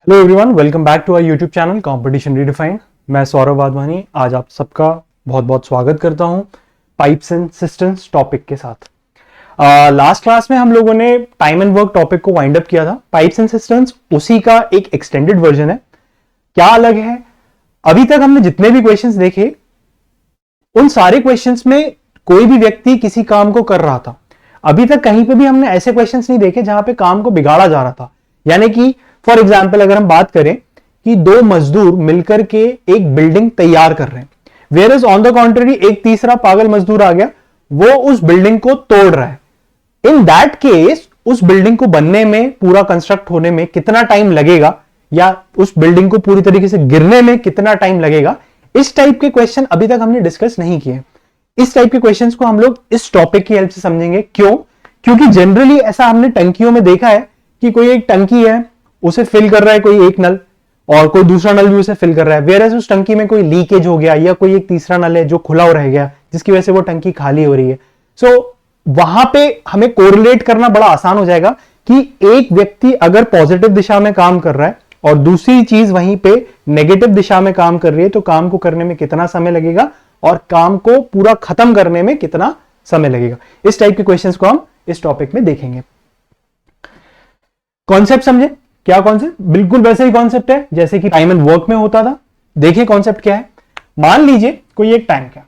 Hello everyone, welcome back to our YouTube channel competition redefined. मैं सौरभ वाधवानी आज आप सबका बहुत बहुत स्वागत करता हूं पाइप्स एंड सिस्टम्स टॉपिक के साथ। लास्ट क्लास में हम लोगों ने टाइम एंड वर्क टॉपिक को वाइंड अप किया था। पाइप्स एंड सिस्टम्स उसी का एक एक्सटेंडेड वर्जन है। क्या अलग है? अभी तक हमने जितने भी क्वेश्चंस देखे उन सारे क्वेश्चंस में कोई भी व्यक्ति किसी काम को कर रहा था। अभी तक कहीं पे भी हमने ऐसे क्वेश्चंस नहीं देखे जहां पे काम को बिगाड़ा जा रहा था। यानी कि फॉर एग्जाम्पल अगर हम बात करें कि दो मजदूर मिलकर के एक बिल्डिंग तैयार कर रहे हैं, whereas on the contrary एक तीसरा पागल मजदूर आ गया, वो उस बिल्डिंग को तोड़ रहा है। इन दैट केस उस बिल्डिंग को बनने में, पूरा कंस्ट्रक्ट होने में कितना टाइम लगेगा, या उस बिल्डिंग को पूरी तरीके से गिरने में कितना टाइम लगेगा, इस टाइप के क्वेश्चन अभी तक हमने डिस्कस नहीं किए। इस टाइप के क्वेश्चंस को हम लोग इस टॉपिक की हेल्प से समझेंगे। क्यों? क्योंकि जनरली ऐसा हमने टंकियों में देखा है कि कोई एक टंकी है, उसे फिल कर रहा है कोई एक नल, और कोई दूसरा नल भी उसे फिल कर रहा है। वेयर एज उस टंकी में कोई लीकेज हो गया, या कोई एक तीसरा नल है जो खुला हो रह गया, जिसकी वजह से वो टंकी खाली हो रही है। सो वहां पे हमें कोरिलेट करना बड़ा आसान हो जाएगा कि एक व्यक्ति अगर पॉजिटिव दिशा में काम कर रहा है और दूसरी चीज वहीं पे नेगेटिव दिशा में काम कर रही है, तो काम को करने में कितना समय लगेगा और काम को पूरा खत्म करने में कितना समय लगेगा। इस टाइप के क्वेश्चंस को हम इस टॉपिक में देखेंगे। कॉन्सेप्ट समझे? क्या कॉन्सेप्ट? बिल्कुल वैसे ही कॉन्सेप्ट है जैसे कि टाइम एंड वर्क में होता था। देखिए कॉन्सेप्ट क्या है। मान लीजिए कोई एक टैंक है,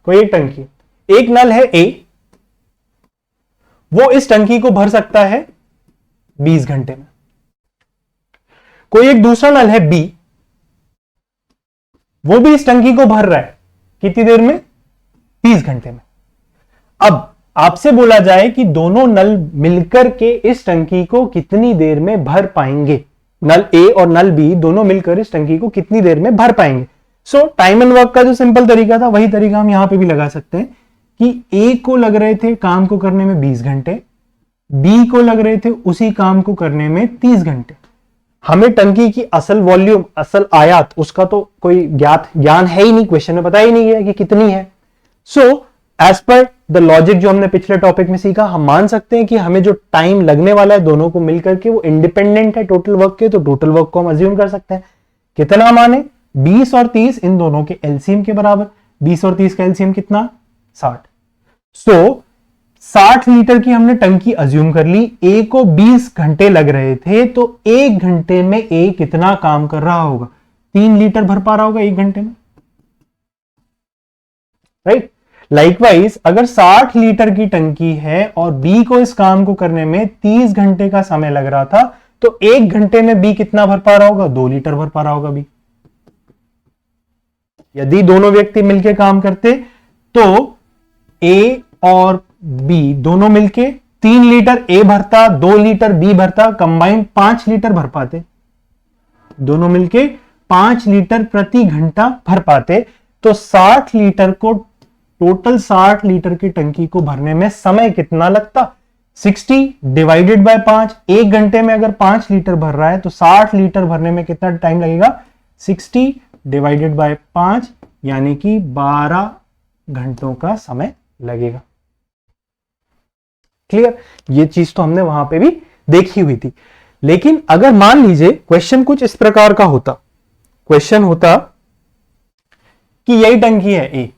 कोई एक टंकी, एक नल है ए, वो इस टंकी को भर सकता है 20 घंटे में। कोई एक दूसरा नल है बी, वो भी इस टंकी को भर रहा है कितनी देर में? 30 घंटे में। अब आपसे बोला जाए कि दोनों नल मिलकर के इस टंकी को कितनी देर में भर पाएंगे। नल ए और नल बी दोनों मिलकर इस टंकी को कितनी देर में भर पाएंगे। सो टाइम एंड वर्क का जो सिंपल तरीका था वही तरीका हम यहां पे भी लगा सकते हैं कि ए को लग रहे थे काम को करने में 20 घंटे, बी को लग रहे थे उसी काम को करने में 30 घंटे। हमें टंकी की असल वॉल्यूम, असल आयात, उसका तो कोई ज्ञान है ही नहीं, क्वेश्चन में पता ही नहीं है कि कितनी है। So as per the logic जो हमने पिछले टॉपिक में सीखा, हम मान सकते हैं कि हमें जो टाइम लगने वाला है दोनों को मिलकर के वो इंडिपेंडेंट है टोटल वर्क के, तो टोटल वर्क को हम अज्यूम कर सकते हैं। कितना माने? 20 और 30 इन दोनों के एलसीएम के बराबर। 20 और 30 का एलसीएम कितना? 60। सो 60 लीटर की हमने टंकी अज्यूम कर ली। ए को 20 घंटे लग रहे थे, तो 1 घंटे में ए कितना काम कर रहा होगा? 3 लीटर भर पा रहा होगा 1 घंटे में, राइट? लाइकवाइज अगर 60 लीटर की टंकी है और बी को इस काम को करने में 30 घंटे का समय लग रहा था, तो 1 घंटे में बी कितना भर पा रहा होगा? 2 लीटर भर पा रहा होगा बी। यदि दोनों व्यक्ति मिलकर काम करते तो ए और बी दोनों मिलके 3 लीटर ए भरता, 2 लीटर बी भरता, कंबाइंड 5 लीटर भर पाते। दोनों मिलके 5 लीटर प्रति घंटा भर पाते। तो 60 लीटर को, टोटल 60 लीटर की टंकी को भरने में समय कितना लगता? 60 डिवाइडेड बाय 5। 1 घंटे में अगर 5 लीटर भर रहा है तो 60 लीटर भरने में कितना टाइम लगेगा? 60 डिवाइडेड बाय 5 यानी कि 12 घंटों का समय लगेगा। क्लियर? ये चीज तो हमने वहां पे भी देखी हुई थी। लेकिन अगर मान लीजिए क्वेश्चन कुछ इस प्रकार का होता, क्वेश्चन होता कि यही टंकी है ए,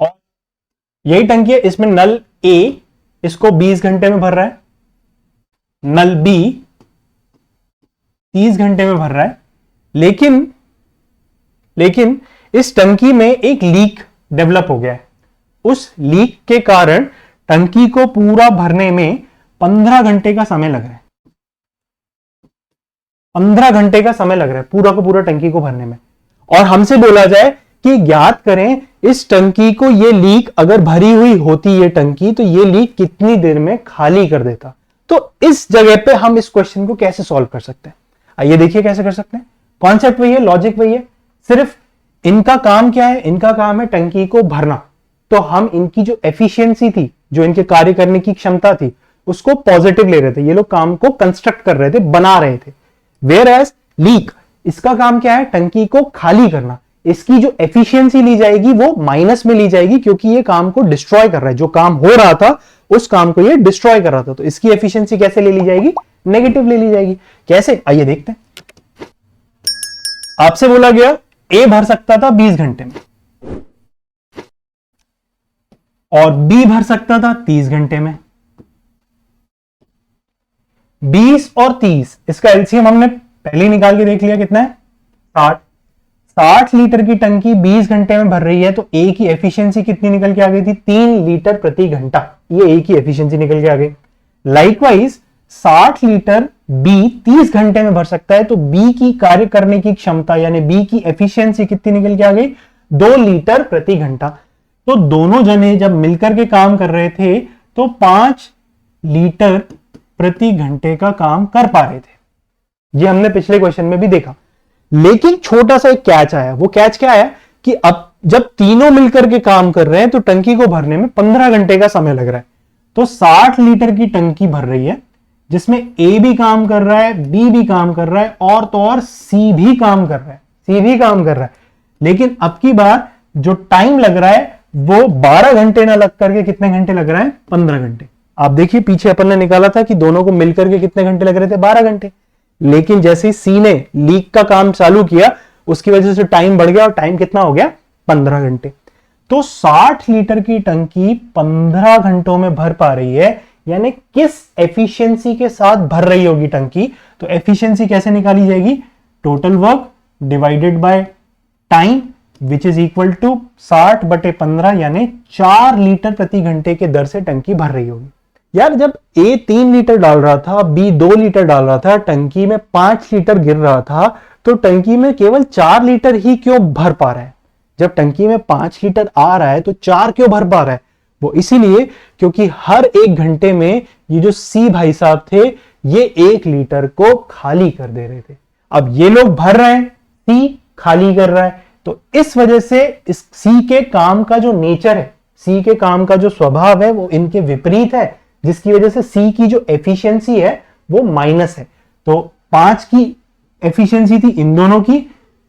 और यही टंकी है, इसमें नल ए इसको 20 घंटे में भर रहा है, नल बी 30 घंटे में भर रहा है। लेकिन इस टंकी में एक लीक डेवलप हो गया है। उस लीक के कारण टंकी को पूरा भरने में 15 घंटे का समय लग रहा है। 15 घंटे का समय लग रहा है पूरा का पूरा टंकी को भरने में। और हमसे बोला जाए कि ज्ञात करें इस टंकी को, ये लीक अगर भरी हुई होती ये टंकी, तो ये लीक कितनी देर में खाली कर देता। तो इस जगह पे हम इस क्वेश्चन को कैसे सॉल्व कर सकते हैं? आइए देखिए कैसे कर सकते हैं। कॉन्सेप्ट वही है, लॉजिक वही है, सिर्फ इनका काम क्या है? इनका काम है टंकी को भरना। तो हम इनकी जो एफिशिएंसी थी, जो इनके कार्य करने की क्षमता थी, उसको पॉजिटिव ले रहे थे। ये लोग काम को कंस्ट्रक्ट कर रहे थे, बना रहे थे। वेयर एज लीक, इसका काम क्या है? टंकी को खाली करना। इसकी जो एफिशिएंसी ली जाएगी वो माइनस में ली जाएगी, क्योंकि ये काम को डिस्ट्रॉय कर रहा है। जो काम हो रहा था उस काम को ये डिस्ट्रॉय कर रहा था, तो इसकी एफिशिएंसी कैसे ले ली जाएगी? नेगेटिव ले ली जाएगी। कैसे, आइए देखते हैं। आपसे बोला गया ए भर सकता था 20 घंटे में और बी भर सकता था 30 घंटे में। 20 और 30 इसका एलसीएम हमने पहले ही निकाल के देख लिया, कितना है 60। 60 लीटर की टंकी 20 घंटे में भर रही है, तो ए की एफिशिएंसी कितनी निकल के आ गई थी, 3 लीटर प्रति घंटा। ये ए की एफिशिएंसी निकल के आ गई। लाइकवाइज 60 लीटर बी 30 घंटे में भर सकता है, तो बी की कार्य करने की क्षमता यानी बी की एफिशिएंसी कितनी निकल के आ गई, 2 लीटर प्रति घंटा। तो दोनों जने जब मिलकर के काम कर रहे थे तो 5 लीटर प्रति घंटे का काम कर पा रहे थे। ये हमने पिछले क्वेश्चन में भी देखा। लेकिन छोटा सा एक कैच आया। वो कैच क्या आया कि अब जब तीनों मिलकर के काम कर रहे हैं तो टंकी को भरने में 15 घंटे का समय लग रहा है। तो 60 लीटर की टंकी भर रही है, जिसमें ए भी काम कर रहा है, बी भी काम कर रहा है और तो और सी भी काम कर रहा है, सी भी काम कर रहा है। लेकिन अब की बार जो टाइम लग रहा है वो 12 घंटे ना लग करके कितने घंटे लग रहा है, 15 घंटे। आप देखिए पीछे अपन ने निकाला था कि दोनों को मिलकर के कितने घंटे लग रहे थे, 12 घंटे। लेकिन जैसे ही सी ने लीक का काम चालू किया उसकी वजह से टाइम बढ़ गया और टाइम कितना हो गया, 15 घंटे। तो 60 लीटर की टंकी 15 घंटों में भर पा रही है, यानी किस एफिशिएंसी के साथ भर रही होगी टंकी। तो एफिशिएंसी कैसे निकाली जाएगी, total work divided by time which is equal to 60/15 यानी 4 लीटर प्रति घंटे के दर से टंकी भर रही होगी। यार जब ए 3 लीटर डाल रहा था, बी 2 लीटर डाल रहा था, टंकी में 5 लीटर गिर रहा था, तो टंकी में केवल 4 लीटर ही क्यों भर पा रहा है। जब टंकी में 5 लीटर आ रहा है तो 4 क्यों भर पा रहा है, वो इसीलिए क्योंकि हर 1 घंटे में ये जो सी भाई साहब थे ये 1 लीटर को खाली कर दे रहे थे। अब ये लोग भर रहे हैं, सी खाली कर रहा है, तो इस वजह से इस सी के काम का जो नेचर है, सी के काम का जो स्वभाव है वो इनके विपरीत है, जिसकी वजह से सी की जो एफिशिएंसी है वो माइनस है। तो 5 की एफिशिएंसी थी इन दोनों की,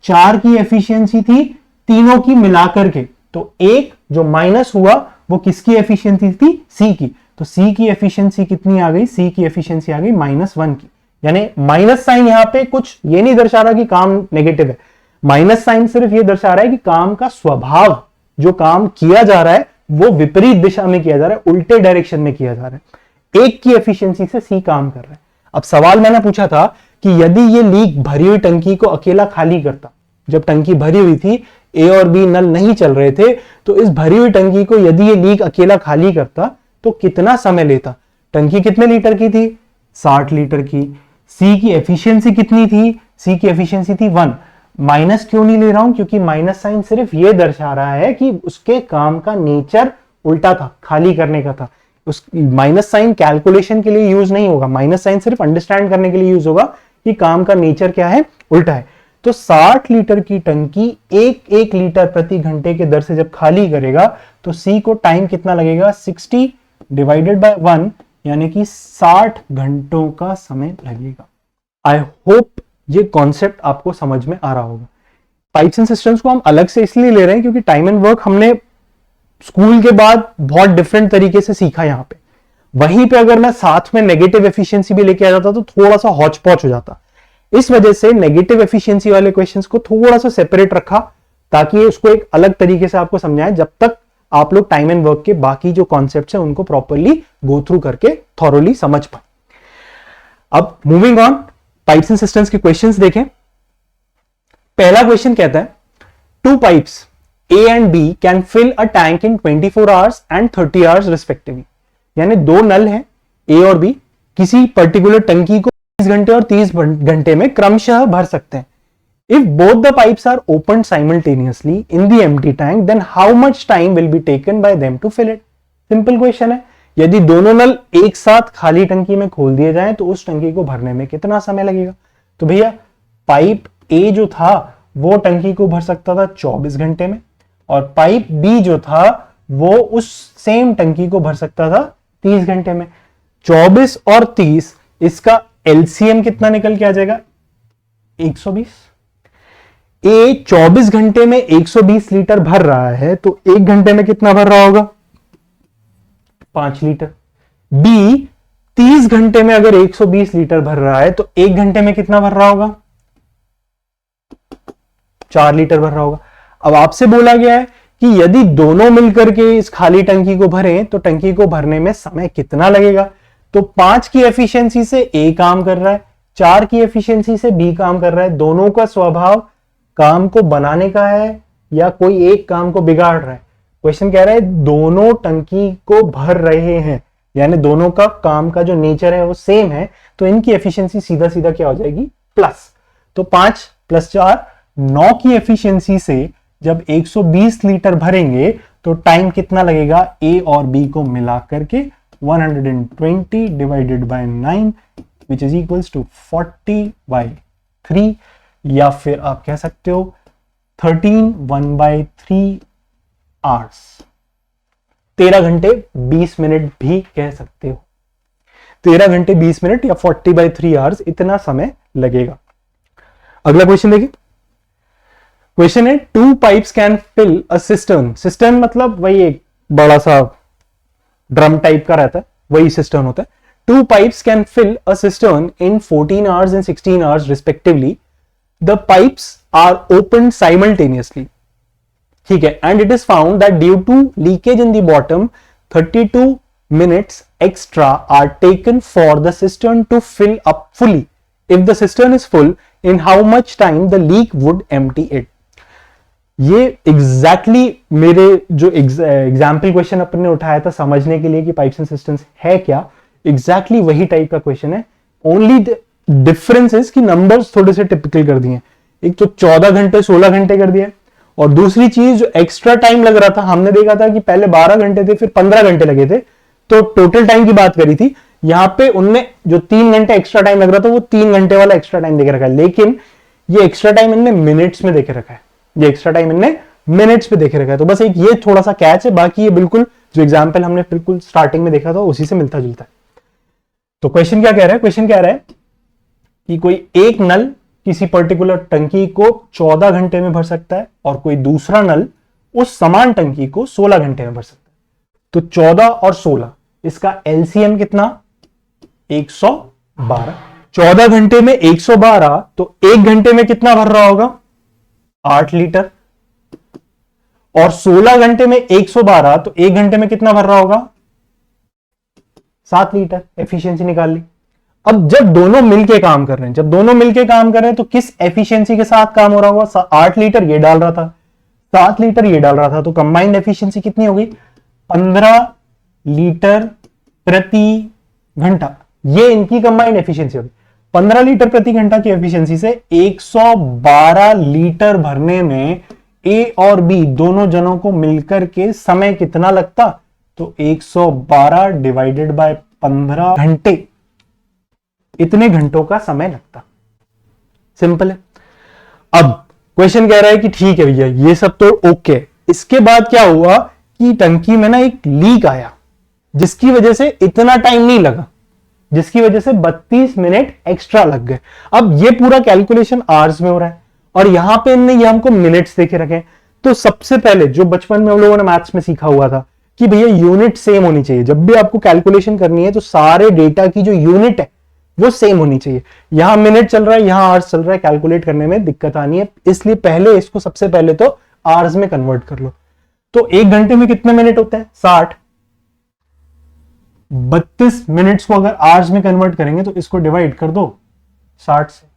4 की एफिशिएंसी थी तीनों की मिलाकर के, तो एक जो माइनस हुआ वो किसकी एफिशिएंसी थी, सी की। तो सी की एफिशिएंसी कितनी आ गई, सी की एफिशिएंसी आ गई -1 की। यानी माइनस साइन यहां पे कुछ ये नहीं दर्शा रहा कि काम नेगेटिव है, माइनस साइन सिर्फ ये दर्शा रहा है कि काम का स्वभाव, जो काम किया जा रहा है वो विपरीत दिशा में किया जा रहा है, उल्टे डायरेक्शन में किया जा रहा है। एक की एफिशिएंसी से सी काम कर रहा है। अब सवाल मैंने पूछा था कि यदि ये लीक भरी हुई टंकी को अकेला खाली करता, जब टंकी भरी हुई थी, ए और बी नल नहीं चल रहे थे, तो इस भरी हुई टंकी को यदि ये लीक अकेला खाली करता तो कितना समय लेता। टंकी कितने लीटर की थी, 60 लीटर की। सी की एफिशिएंसी कितनी थी, सी की एफिशिएंसी थी 1। माइनस क्यों नहीं ले रहा हूं, क्योंकि माइनस साइन सिर्फ ये दर्शा रहा है कि उसके काम का नेचर उल्टा था, खाली करने का था। उस माइनस साइन कैलकुलेशन के लिए यूज नहीं होगा, माइनस साइन सिर्फ अंडरस्टैंड करने के लिए यूज होगा कि काम का नेचर क्या है, उल्टा है। तो 60 लीटर की टंकी 1 लीटर प्रति घंटे के दर से जब खाली करेगा तो सी को टाइम कितना लगेगा, 60 डिवाइडेड बाय 1 यानी कि 60 घंटों का समय लगेगा। आई होप ये कॉन्सेप्ट आपको समझ में आ रहा होगा। पाइप्स एंड सिस्टम्स को हम अलग से इसलिए ले रहे हैं क्योंकि टाइम एंड वर्क हमने स्कूल के बाद बहुत डिफरेंट तरीके से सीखा यहां पे। वहीं पे अगर मैं साथ में नेगेटिव एफिशिएंसी भी लेके आ जाता तो थोड़ा सा हौच पौच हो जाता। इस वजह से नेगेटिव एफिशिएंसी वाले क्वेश्चंस को थोड़ा सा सेपरेट रखा ताकि उसको एक अलग तरीके से आपको समझाएं, जब तक आप लोग टाइम एंड वर्क के बाकी जो कॉन्सेप्ट्स हैं उनको प्रॉपरली गो थ्रू करके थॉरोली समझ पाए। अब moving on, pipes and systems के क्वेश्चंस देखें। पहला क्वेश्चन कहता है 2 pipes A and B can fill a tank in 24 hours and 30 hours respectively। यानी 2 नल हैं A और B, किसी पर्टिकुलर टंकी को 20 घंटे और 30 घंटे में क्रमशः भर सकते हैं। If both the pipes are opened simultaneously in the empty tank, then how much time will be taken by them to fill it? Simple question है। यदि दोनों नल एक साथ खाली टंकी में खोल दिए जाएं तो उस टंकी को भरने में कितना समय लगेगा। तो भैया पाइप ए जो था वो टंकी को भर सकता था 24 घंटे में, और पाइप बी जो था वो उस सेम टंकी को भर सकता था 30 घंटे में। 24 और 30 इसका एलसीएम कितना निकल के आ जाएगा, 120। ए 24 घंटे में 120 लीटर भर रहा है तो 1 घंटे में कितना भर रहा होगा, 5 लीटर। बी 30 घंटे में अगर 120 लीटर भर रहा है तो 1 घंटे में कितना भर रहा होगा? 4 लीटर भर रहा होगा। अब आपसे बोला गया है कि यदि दोनों मिलकर के इस खाली टंकी को भरें तो टंकी को भरने में समय कितना लगेगा? तो 5 की एफिशिएंसी से ए काम कर रहा है, 4 की एफिशिएंसी से बी काम कर रहा है। दोनों का स्वभाव काम को बनाने का है या कोई एक काम को बिगाड़ रहा है? क्वेश्चन कह रहा है दोनों टंकी को भर रहे हैं, यानी दोनों का काम का जो नेचर है वो सेम है, तो इनकी एफिशिएंसी सीधा सीधा क्या हो जाएगी? प्लस। तो 5 + 4 9 की एफिशिएंसी से जब 120 लीटर भरेंगे तो टाइम कितना लगेगा? ए और बी को मिला करके 120 divided by 9 which is equals to 40/3, या फिर आप कह सकते हो 13 1/3 आवर्स। 13 घंटे 20 मिनट भी कह सकते हो। 13 घंटे 20 मिनट या 40/3 आवर्स, इतना समय लगेगा। अगला क्वेश्चन देखिए। क्वेश्चन है 2 pipes can fill a cistern. Cistern मतलब वही एक बड़ा सा ड्रम टाइप का रहता है, वही सिस्टर्न होता है। 2 pipes can fill a cistern in 14 hours and 16 hours respectively. The pipes are opened simultaneously. ठीक है, and it is found that due to leakage in the bottom, 32 minutes extra are taken for the cistern to fill up fully. If the cistern is full, in how much time the leak would empty it? ये exactly मेरे जो example question अपन ने उठाया था समझने के लिए कि पाइप्स एंड सिस्टम्स है क्या, एग्जैक्टली वही टाइप का क्वेश्चन है। ओनली डिफरेंस इज कि नंबर्स थोड़े से टिपिकल कर दिए। एक तो 14 घंटे 16 घंटे कर दिया, और दूसरी चीज जो एक्स्ट्रा टाइम लग रहा था, हमने देखा था कि पहले 12 घंटे थे फिर 15 घंटे लगे थे, तो टोटल टाइम की बात करी थी। यहाँ पे उनने जो 3 घंटे एक्स्ट्रा टाइम लग रहा था वो 3 घंटे वाला एक्स्ट्रा टाइम देके रखा है, लेकिन ये एक्स्ट्रा टाइम इनने मिनट्स में देके रखा है। ये एक्स्ट्रा टाइम इनने मिनट्स पे देखे रखा है। तो बस एक ये थोड़ा सा कैच है, बाकी ये बिल्कुल जो एग्जांपल हमने बिल्कुल स्टार्टिंग में देखा था उसी से मिलता जुलता है। तो क्वेश्चन क्या कह रहा है? क्वेश्चन कह रहा है कि कोई एक नल किसी पर्टिकुलर टंकी को 14 घंटे में भर सकता है और कोई दूसरा नल उस समान टंकी को 16 घंटे में भर सकता है। तो 14 और 16 इसका एलसीएम कितना? 112। 14 घंटे में 112, तो 1 घंटे में कितना भर रहा होगा? 8 लीटर। और 16 घंटे में 112, तो 1 घंटे में कितना भर रहा होगा? 7 लीटर। एफिशिएंसी निकाल ली। अब जब दोनों मिलके काम कर रहे हैं, तो किस एफिशिएंसी के साथ काम हो रहा होगा? 8 लीटर ये डाल रहा था, 7 लीटर ये डाल रहा था, तो कंबाइंड एफिशिएंसी कितनी हो गई? 15 लीटर प्रति घंटा। ये इनकी कंबाइंड एफिशिएंसी होगी। 15 लीटर प्रति घंटा की एफिशिएंसी से 112 लीटर भरने में ए और बी दोनों जनों को मिलकर के समय कितना लगता? तो 112 डिवाइडेड बाय 15 घंटे, इतने घंटों का समय लगता। सिंपल है। अब क्वेश्चन कह रहा है कि ठीक है भैया ये सब तो ओके। इसके बाद क्या हुआ कि टंकी में ना एक लीक आया जिसकी वजह से इतना टाइम नहीं लगा, जिसकी वजह से 32 मिनट एक्स्ट्रा लग गए। अब ये पूरा कैलकुलेशन आवर्स में हो रहा है और यहां पे इनने ये हमको मिनट्स देके रखे। तो सबसे पहले जो बचपन में हम लोगों ने मैथ्स में सीखा हुआ था कि भैया यूनिट सेम होनी चाहिए। जब भी आपको कैलकुलेशन करनी है तो सारे डेटा की जो यूनिट है वो सेम होनी चाहिए। यहां मिनट चल रहा है, यहां आवर्स चल रहा है, कैलकुलेट करने में दिक्कत आनी है। इसलिए पहले इसको सबसे पहले तो आवर्स में कन्वर्ट कर लो। तो 1 घंटे में कितने मिनट होते हैं? 60। 32 मिनट्स को अगर आवर्स में कन्वर्ट करेंगे तो इसको डिवाइड कर दो 60 से।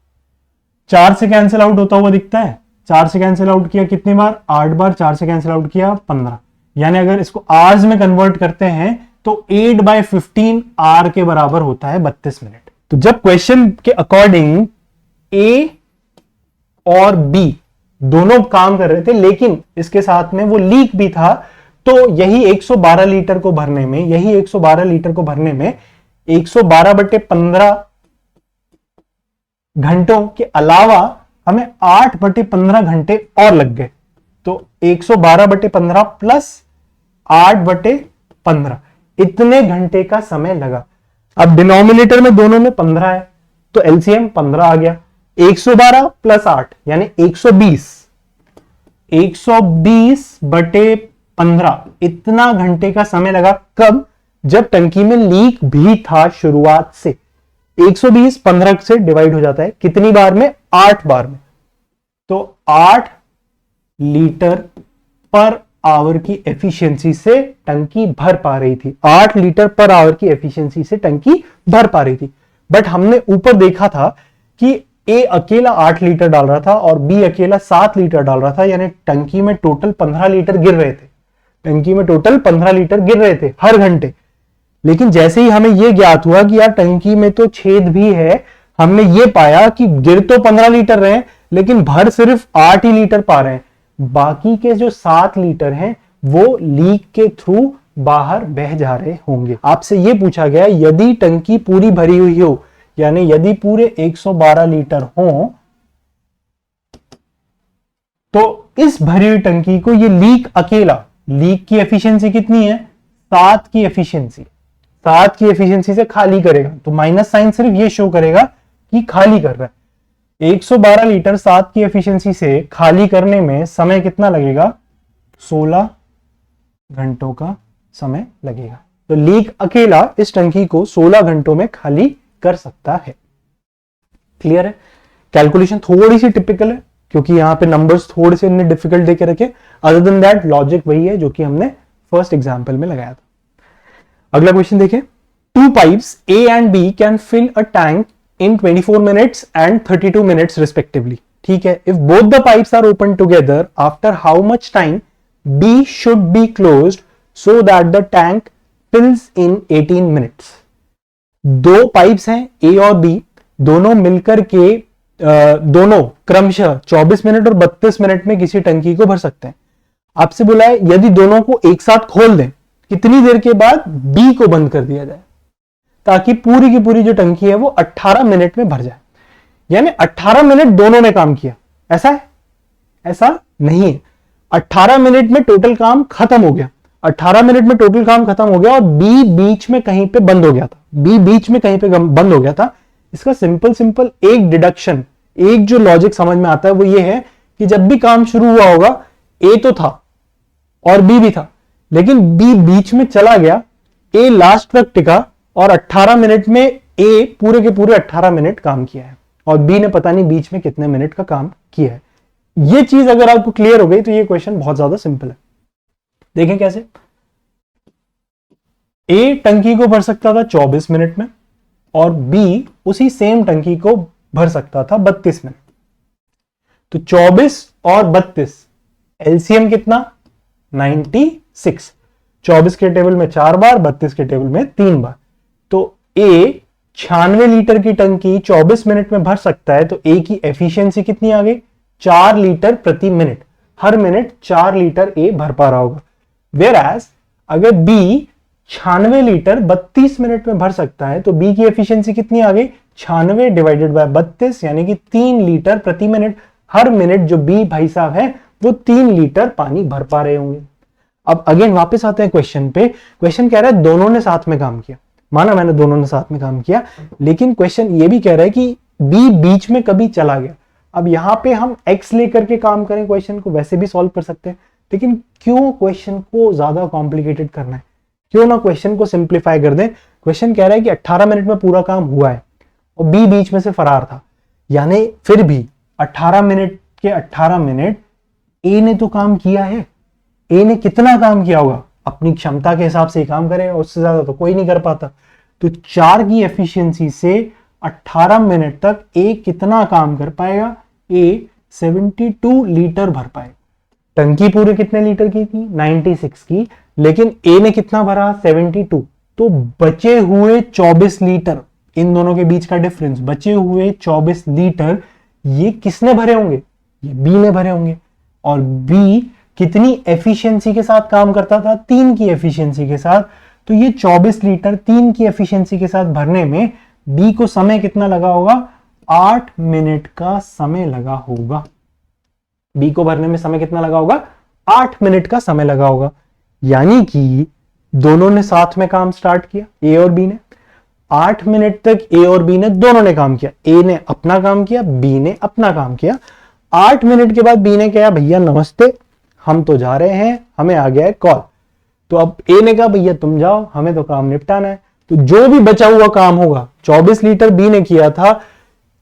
4 से कैंसिल आउट होता हुआ दिखता है। 4 से कैंसिल आउट किया कितनी बार? 8 बार। 4 से कैंसिल आउट किया 15। यानी अगर इसको आवर्स में कन्वर्ट करते हैं तो 8/15 आवर के बराबर होता है 32 मिनट। तो जब क्वेश्चन के अकॉर्डिंग ए और बी दोनों काम कर रहे थे, लेकिन इसके साथ में वो लीक भी था, तो यही 112 लीटर को भरने में 112/15 घंटों के अलावा हमें 8/15 घंटे और लग गए। तो 112/15 प्लस 8/15 इतने घंटे का समय लगा। अब डिनोमिनेटर में दोनों में 15 है तो एलसीएम 15 आ गया। 112 प्लस 8 यानी 120। 120/15 इतना घंटे का समय लगा। कब? जब टंकी में लीक भी था शुरुआत से। 120 15 से डिवाइड हो जाता है कितनी बार में? 8 बार में। तो 8 लीटर पर आवर की एफिशिएंसी से टंकी भर पा रही थी। 8 लीटर पर आवर की एफिशिएंसी से टंकी भर पा रही थी। बट हमने ऊपर देखा था कि ए अकेला 8 लीटर डाल रहा था और बी अकेला 7 लीटर डाल रहा था, यानी टंकी में टोटल 15 लीटर गिर रहे थे। टंकी में टोटल 15 लीटर गिर रहे थे हर घंटे। लेकिन जैसे ही हमें यह ज्ञात हुआ कि यार टंकी में तो छेद भी है, हमने ये पाया कि गिर तो 15 लीटर रहे हैं लेकिन भर सिर्फ 8 ही लीटर पा रहे हैं। बाकी के जो 7 लीटर हैं वो लीक के थ्रू बाहर बह जा रहे होंगे। आपसे ये पूछा गया यदि टंकी पूरी भरी हुई हो, यानी यदि पूरे 112 लीटर हो, तो इस भरी हुई टंकी को ये लीक अकेला, लीक की एफिशिएंसी कितनी है? 7 की एफिशिएंसी, 7 की एफिशिएंसी से खाली करेगा। तो माइनस साइन सिर्फ ये शो करेगा कि खाली कर रहा है। 112 लीटर 7 की एफिशिएंसी से खाली करने में समय कितना लगेगा? 16 घंटों का समय लगेगा। तो लीक अकेला इस टंकी को 16 घंटों में खाली कर सकता है। क्लियर है? कैलकुलेशन थोड़ी सी टिपिकल है क्योंकि यहां पे नंबर्स थोड़े से इन्हें डिफिकल्ट देके रखे। अदर देन दैट लॉजिक वही है जो कि हमने फर्स्ट एग्जांपल में लगाया था। अगला क्वेश्चन देखें। 2 pipes A and B can fill a tank in 24 minutes and 32 minutes respectively. ठीक है, if both the pipes are open together, after how much time B should be closed so that the tank fills in 18 minutes. दो pipes हैं A और B, दोनों मिलकर के दोनों क्रमशः 24 मिनट और 32 मिनट में किसी टंकी को भर सकते हैं। आपसे बोला है यदि दोनों को एक साथ खोल दें, कितनी देर के बाद B को बंद कर दिया जाए ताकि पूरी की पूरी जो टंकी है वो 18 मिनट में भर जाए। यानी 18 मिनट दोनों ने काम किया। ऐसा है? ऐसा नहीं है। 18 मिनट में टोटल काम खत्म हो गया। 18 मिनट में टोटल काम खत्म हो गया और बी बीच में कहीं पे बंद हो गया था। बी बीच में कहीं पे बंद हो गया था। इसका सिंपल एक डिडक्शन, एक जो लॉजिक समझ में आता है वो ये है कि जब भी काम शुरू हुआ होगा ए तो था और बी भी था, लेकिन बी बीच में चला गया, ए लास्ट तक टिका और 18 मिनट में ए पूरे के पूरे 18 मिनट काम किया है और बी ने पता नहीं बीच में कितने मिनट का काम किया है। ये चीज अगर आपको क्लियर हो गई तो ये क्वेश्चन बहुत ज्यादा सिंपल है। देखें कैसे। ए टंकी को भर सकता था 24 मिनट में और बी उसी सेम टंकी को भर सकता था 32 मिनट। तो 24 और 32 एलसीएम कितना? 96। 24 के टेबल में 4 बार, 32 के टेबल में 3 बार। तो ए 96 लीटर की टंकी 24 मिनट में भर सकता है। तो ए की एफिशिएंसी कितनी आ गई? 4 लीटर प्रति मिनट। हर मिनट 4 लीटर ए भर पा रहा होगा। वेयरएज अगर बी 96 लीटर 32 मिनट में भर सकता है तो बी की एफिशिएंसी कितनी आ गई? 96 डिवाइडेड बाय 32 यानी कि 3 लीटर प्रति मिनट। हर मिनट जो बी भाई साहब है वो 3 लीटर पानी भर पा रहे होंगे। अब अगेन वापस आते हैं क्वेश्चन पे। क्वेश्चन कह रहा है दोनों ने साथ में काम किया। माना मैंने दोनों ने साथ में काम किया, लेकिन क्वेश्चन ये भी कह रहा है कि बी बीच में कभी चला गया। अब यहां पे हम एक्स लेकर के काम करें, क्वेश्चन को वैसे भी सॉल्व कर सकते हैं, लेकिन क्यों क्वेश्चन को ज्यादा कॉम्प्लिकेटेड करना है? क्यों ना क्वेश्चन को सिंप्लीफाई कर दें। क्वेश्चन कह रहा है कि 18 मिनट में पूरा काम हुआ है और बी बीच में से फरार था, यानी फिर भी 18 मिनट के 18 मिनट ए ने तो काम किया है। ए ने कितना काम किया होगा? अपनी क्षमता के हिसाब से काम करेगा, उससे ज्यादा तो कोई नहीं कर पाता। तो 4 की एफिशिएंसी से 18 मिनट तक ए कितना काम कर पाएगा? ए 72 लीटर भर पाएगा। टंकी पूरे कितने लीटर की थी? 96 की, लेकिन ए ने कितना भरा? 72। तो बचे हुए 24 लीटर, इन दोनों के बीच का डिफरेंस, बचे हुए 24 लीटर ये किसने भरे होंगे? ये बी ने भरे होंगे। और बी कितनी एफिशिएंसी के साथ काम करता था? 3 की एफिशिएंसी के साथ। तो ये 24 लीटर 3 की एफिशिएंसी के साथ भरने में बी को समय कितना लगा होगा? 8 मिनट का समय लगा होगा। बी को भरने में समय कितना लगा होगा? 8 मिनट का समय लगा होगा। यानी कि दोनों ने साथ में काम स्टार्ट किया, ए और बी ने। 8 मिनट तक ए और बी ने दोनों ने काम किया। ए ने अपना काम किया, बी ने अपना काम किया। 8 मिनट के बाद बी ने कहा भैया नमस्ते, हम तो जा रहे हैं, हमें आ गया है कॉल। तो अब ए ने कहा भैया तुम जाओ, हमें तो काम निपटाना है। तो जो भी बचा हुआ काम होगा, 24 लीटर बी ने किया था,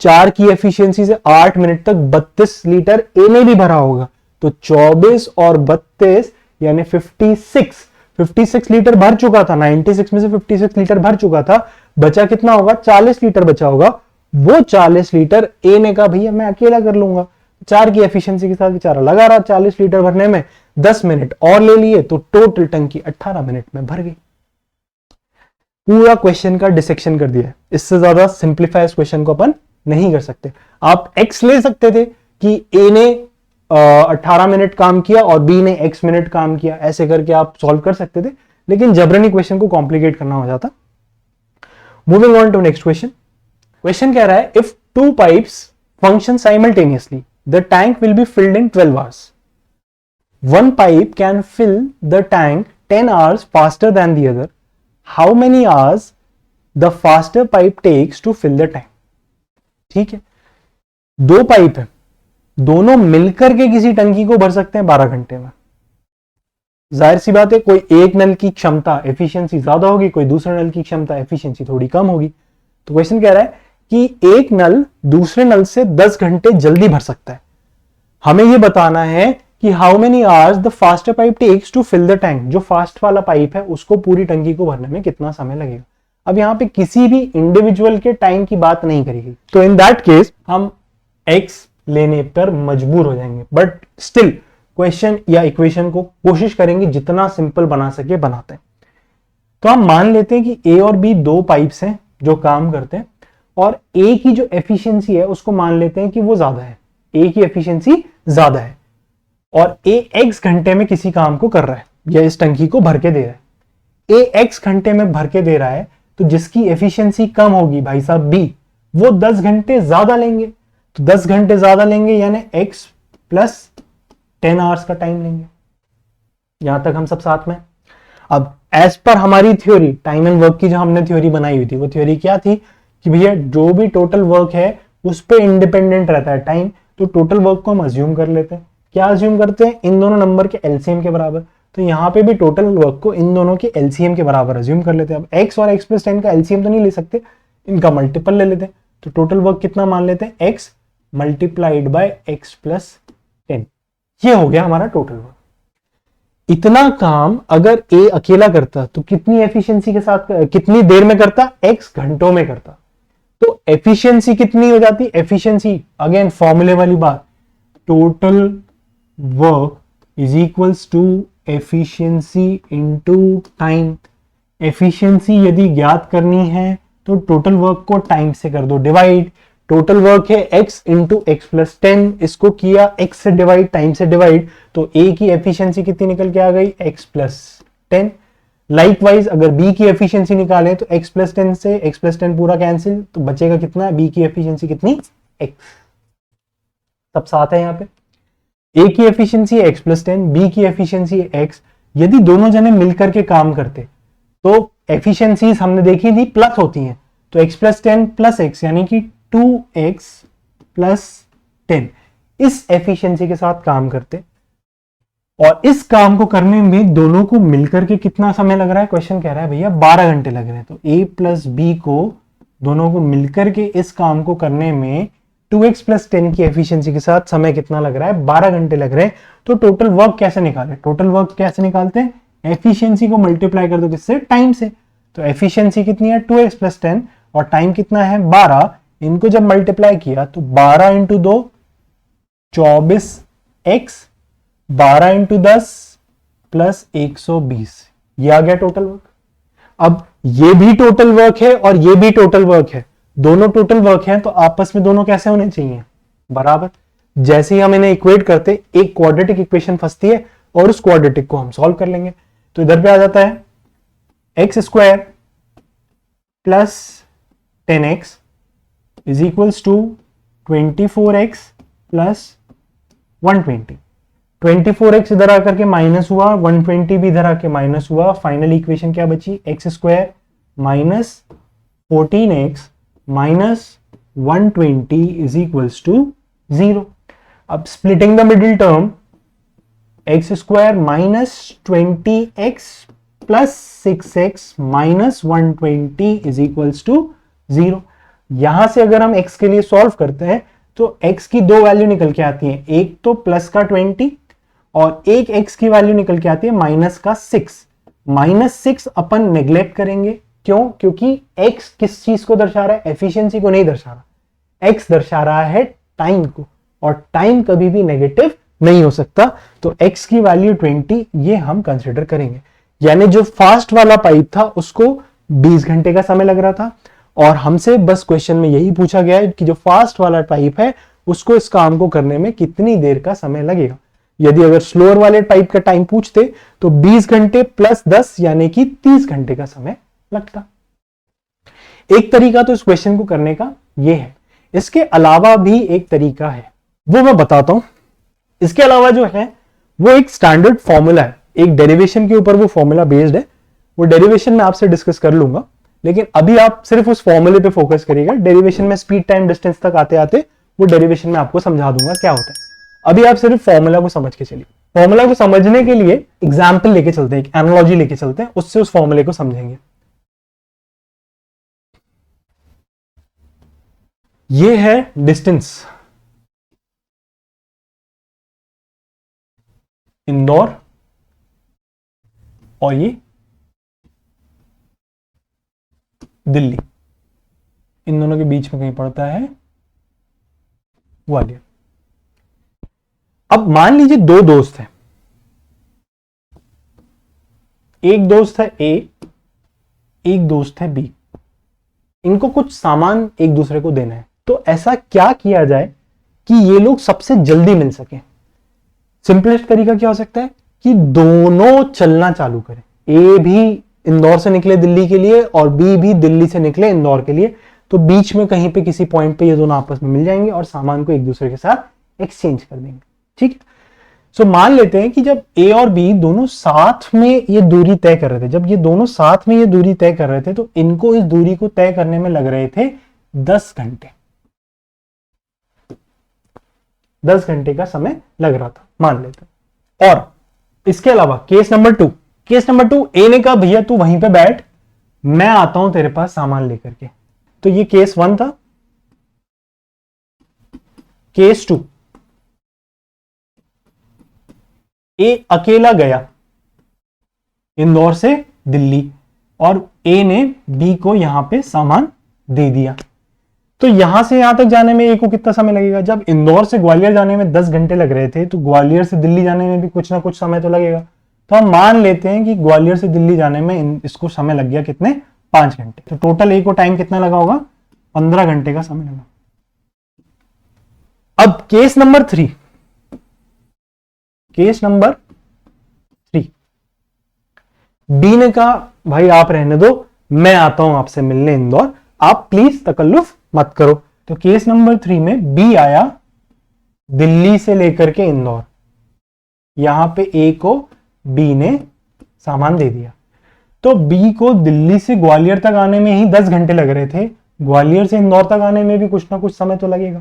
4 की एफिशिएंसी से 8 मिनट तक 32 लीटर ए ने भी भरा होगा। तो 24 और 32 यानी 56 लीटर भर चुका था। 96 में से 56 लीटर भर चुका था। बचा कितना होगा? 40 लीटर बचा होगा। वो 40 लीटर ए ने कहा भैया मैं अकेला कर लूंगा। 4 की एफिशिएंसी के साथ बेचारा लगा रहा 40 लीटर भरने में, 10 मिनट और ले लिए तो टोटल टंकी 18 मिनट में भर गई। पूरा क्वेश्चन का डिसेक्शन कर दिया है। इससे ज्यादा सिंप्लीफाई इस क्वेश्चन को अपन नहीं कर सकते। आप एक्स ले सकते थे कि ए ने 18 मिनट काम किया और बी ने x मिनट काम किया, ऐसे करके आप सॉल्व कर सकते थे, लेकिन जबरनी क्वेश्चन को कॉम्प्लिकेट करना हो जाता। Moving on to next question. Question कह रहा है if two pipes function simultaneously the tank will be filled in 12 hours. One pipe can fill the tank 10 hours faster than the other. How many hours the faster pipe takes to fill the tank. ठीक है, दो pipe है, दोनों मिलकर के किसी टंकी को भर सकते हैं 12 घंटे में। जाहिर सी बात है, कोई एक नल की क्षमता एफिशिएंसी ज्यादा होगी, कोई दूसरे नल की क्षमता एफिशिएंसी थोड़ी कम होगी। तो क्वेश्चन कह रहा है कि एक नल दूसरे नल से 10 घंटे जल्दी भर सकता है। हमें यह बताना है कि how many hours the faster pipe takes to fill the tank. जो फास्ट वाला पाइप है उसको पूरी टंकी को भरने में कितना समय लगेगा। अब यहां पे किसी भी इंडिविजुअल के टाइम की बात नहीं करेगी, तो इन दैट केस हम एक्स लेने पर मजबूर हो जाएंगे, बट स्टिल क्वेश्चन या इक्वेशन को कोशिश करेंगे जितना सिंपल बना सके बनाते हैं। तो हम मान लेते हैं कि ए और बी दो पाइप्स हैं जो काम करते हैं, और ए की जो एफिशिएंसी है उसको मान लेते हैं कि वो ज्यादा है, ए की एफिशिएंसी ज्यादा है, और ए एक्स घंटे में किसी काम को कर रहा है या इस टंकी को भर के दे रहा है। ए एक्स घंटे में भर के दे रहा है, तो जिसकी एफिशिएंसी कम होगी भाई साहब बी, वो 10 घंटे ज्यादा लेंगे। तो 10 घंटे ज्यादा लेंगे यानी x प्लस 10 आवर्स का टाइम लेंगे। यहां तक हम सब साथ में। अब एज पर हमारी थ्योरी, टाइम एंड वर्क की जो हमने थ्योरी बनाई हुई थी, वो थ्योरी क्या थी कि भैया जो भी टोटल वर्क है उस पर इंडिपेंडेंट रहता है टाइम। तो टोटल वर्क को हम अज्यूम कर लेते हैं। क्या अज्यूम करते हैं? इन दोनों नंबर के एलसीएम के बराबर। तो यहां पे भी टोटल वर्क को इन दोनों के एलसीएम के बराबर अज्यूम कर लेते हैं। अब x और x प्लस 10 का एलसीएम तो नहीं ले सकते, इनका मल्टीपल ले लेते हैं। तो टोटल वर्क कितना मान लेते हैं? x multiplied by x plus 10। ये हो गया हमारा टोटल वर्क। इतना काम अगर a अकेला करता तो कितनी एफिशिएंसी के साथ, कितनी देर में करता? x घंटों में करता। तो एफिशिएंसी कितनी हो जाती? एफिशिएंसी अगेन फॉर्मूले वाली बात, total work is equals to efficiency into time. Efficiency यदि ज्ञात करनी है तो टोटल वर्क को टाइम से कर दो डिवाइड। टोटल वर्क है x इंटू एक्स प्लस 10, इसको किया x से डिवाइड, टाइम से डिवाइड, तो a की एफिशिएंसी कितनी निकल के आ गई? x plus 10। लाइकवाइज अगर b की एफिशिएंसी निकाले तो x प्लस 10 से x प्लस 10 पूरा कैंसिल, तो बचेगा कितना? b की एफिशिएंसी कितनी? x। सब साथ है यहाँ पे। a की एफिशिएंसी है x प्लस 10, b की एफिशिएंसी है x। यदि दोनों जने मिलकर के काम करते तो एफिशिएंसीज हमने देखी थी प्लस होती हैं, तो x प्लस 10 प्लस x यानी कि 2x प्लस 10 इस एफिशिएंसी के साथ काम करते, और इस काम को करने में दोनों को मिलकर के कितना समय लग रहा है? क्वेश्चन कह रहा है भैया 12 घंटे लग रहे हैं। तो a प्लस बी को दोनों को मिलकर के इस काम को करने में 2x प्लस 10 की एफिशिएंसी के साथ समय कितना लग रहा है? 12 घंटे लग रहे हैं। तो टोटल वर्क कैसे निकाले? टोटल वर्क कैसे निकालते हैं? एफिशिएंसी को मल्टीप्लाई कर दो किससे? टाइम से। तो एफिशिएंसी कितनी है? 2x प्लस 10, और टाइम कितना है? 12। इनको जब मल्टीप्लाई किया तो 12 इंटू 2 24x, 12 इंटू 10 प्लस 120, ये आ गया टोटल वर्क। अब ये भी टोटल वर्क है और ये भी टोटल वर्क है, दोनों टोटल वर्क हैं, तो आपस में दोनों कैसे होने चाहिए? बराबर। जैसे ही हम इन्हें इक्वेट करते, एक क्वाड्रेटिक इक्वेशन फंसती है और उस क्वाड्रेटिक को हम सॉल्व कर लेंगे। तो इधर पे आ जाता है x square plus 10x is equals to 24x plus 120। 24x इधर आकर के माइनस हुआ, 120 भी इधर आके माइनस हुआ। फाइनल इक्वेशन क्या बची? X square minus 14x minus 120 is equals to 0। अब splitting the middle term, x square minus 20x plus 6x minus 120 is equals to 0। यहां से अगर हम x के लिए सॉल्व करते हैं तो x की दो वैल्यू निकल के आती है, एक तो प्लस का 20 और एक x की वैल्यू निकल के आती है माइनस का 6। माइनस 6 अपन नेग्लेक्ट करेंगे, क्यों? क्योंकि x किस चीज को दर्शा रहा है? एफिशिएंसी को नहीं दर्शा रहा, x दर्शा रहा है टाइम को, और टाइम कभी भी नेगेटिव नहीं हो सकता। तो x की वैल्यू 20 ये हम कंसिडर करेंगे। यानी जो फास्ट वाला पाइप था उसको 20 घंटे का समय लग रहा था, और हमसे बस क्वेश्चन में यही पूछा गया है कि जो फास्ट वाला पाइप है उसको इस काम को करने में कितनी देर का समय लगेगा। यदि अगर स्लोअर वाले पाइप का टाइम पूछते तो 20 घंटे प्लस 10 यानी कि 30 घंटे का समय लगता। एक तरीका तो इस क्वेश्चन को करने का ये है। इसके अलावा भी एक तरीका है, वो मैं बताता हूं। इसके अलावा जो है वो एक स्टैंडर्ड फॉर्मूला है, एक डेरिवेशन के ऊपर वो फॉर्मूला बेस्ड है। वो डेरिवेशन मैं आपसे डिस्कस कर लूंगा, लेकिन अभी आप सिर्फ उस फॉर्मूले पे फोकस करिएगा। डेरिवेशन में स्पीड टाइम डिस्टेंस तक आते आते वो डेरिवेशन में आपको समझा दूंगा क्या होता है। अभी आप सिर्फ फॉर्मूला को समझ के चलिए। फॉर्मूला को समझने के लिए एग्जाम्पल लेके चलते हैं, एक एनालॉजी लेके चलते हैं, उससे उस फॉर्मूले को समझेंगे। ये है डिस्टेंस इंदौर, और ये दिल्ली, इन दोनों के बीच में कहीं पड़ता है ग्वालियर। अब मान लीजिए दो दोस्त हैं, एक दोस्त है ए, एक दोस्त है बी। इनको कुछ सामान एक दूसरे को देना है, तो ऐसा क्या किया जाए कि ये लोग सबसे जल्दी मिल सके? सिंपलेस्ट तरीका क्या हो सकता है कि दोनों चलना चालू करें। ए भी इंदौर से निकले दिल्ली के लिए और बी भी दिल्ली से निकले इंदौर के लिए, तो बीच में कहीं पे किसी पॉइंट पे ये दोनों आपस में मिल जाएंगे और सामान को एक दूसरे के साथ एक्सचेंज कर देंगे। ठीक है, सो मान लेते हैं कि जब ए और बी दोनों साथ में ये दूरी तय कर रहे थे, जब ये दोनों साथ में ये दूरी तय कर रहे थे, तो इनको इस दूरी को तय करने में लग रहे थे 10 घंटे। 10 घंटे का समय लग रहा था मान लेते हैं। और इसके अलावा केस नंबर 2, ए ने कहा भैया तू वहीं पे बैठ, मैं आता हूं तेरे पास सामान लेकर के। तो ये केस 1 था। केस 2, ए अकेला गया इंदौर से दिल्ली और ए ने बी को यहां पे सामान दे दिया। तो यहां से यहां तक जाने में ए को कितना समय लगेगा? जब इंदौर से ग्वालियर जाने में 10 घंटे लग रहे थे, तो ग्वालियर से दिल्ली जाने में भी कुछ ना कुछ समय तो लगेगा। तो हम मान लेते हैं कि ग्वालियर से दिल्ली जाने में इसको समय लग गया कितने? 5 घंटे। तो टोटल ए को टाइम कितना लगा होगा? 15 घंटे का समय लगा। अब केस नंबर 3, बी ने कहा भाई आप रहने दो, मैं आता हूं आपसे मिलने इंदौर, आप प्लीज तकल्लुफ मत करो। तो केस नंबर 3 में बी आया दिल्ली से लेकर के इंदौर, यहां पे ए को बी ने सामान दे दिया। तो बी को दिल्ली से ग्वालियर तक आने में ही 10 घंटे लग रहे थे, ग्वालियर से इंदौर तक आने में भी कुछ ना कुछ समय तो लगेगा।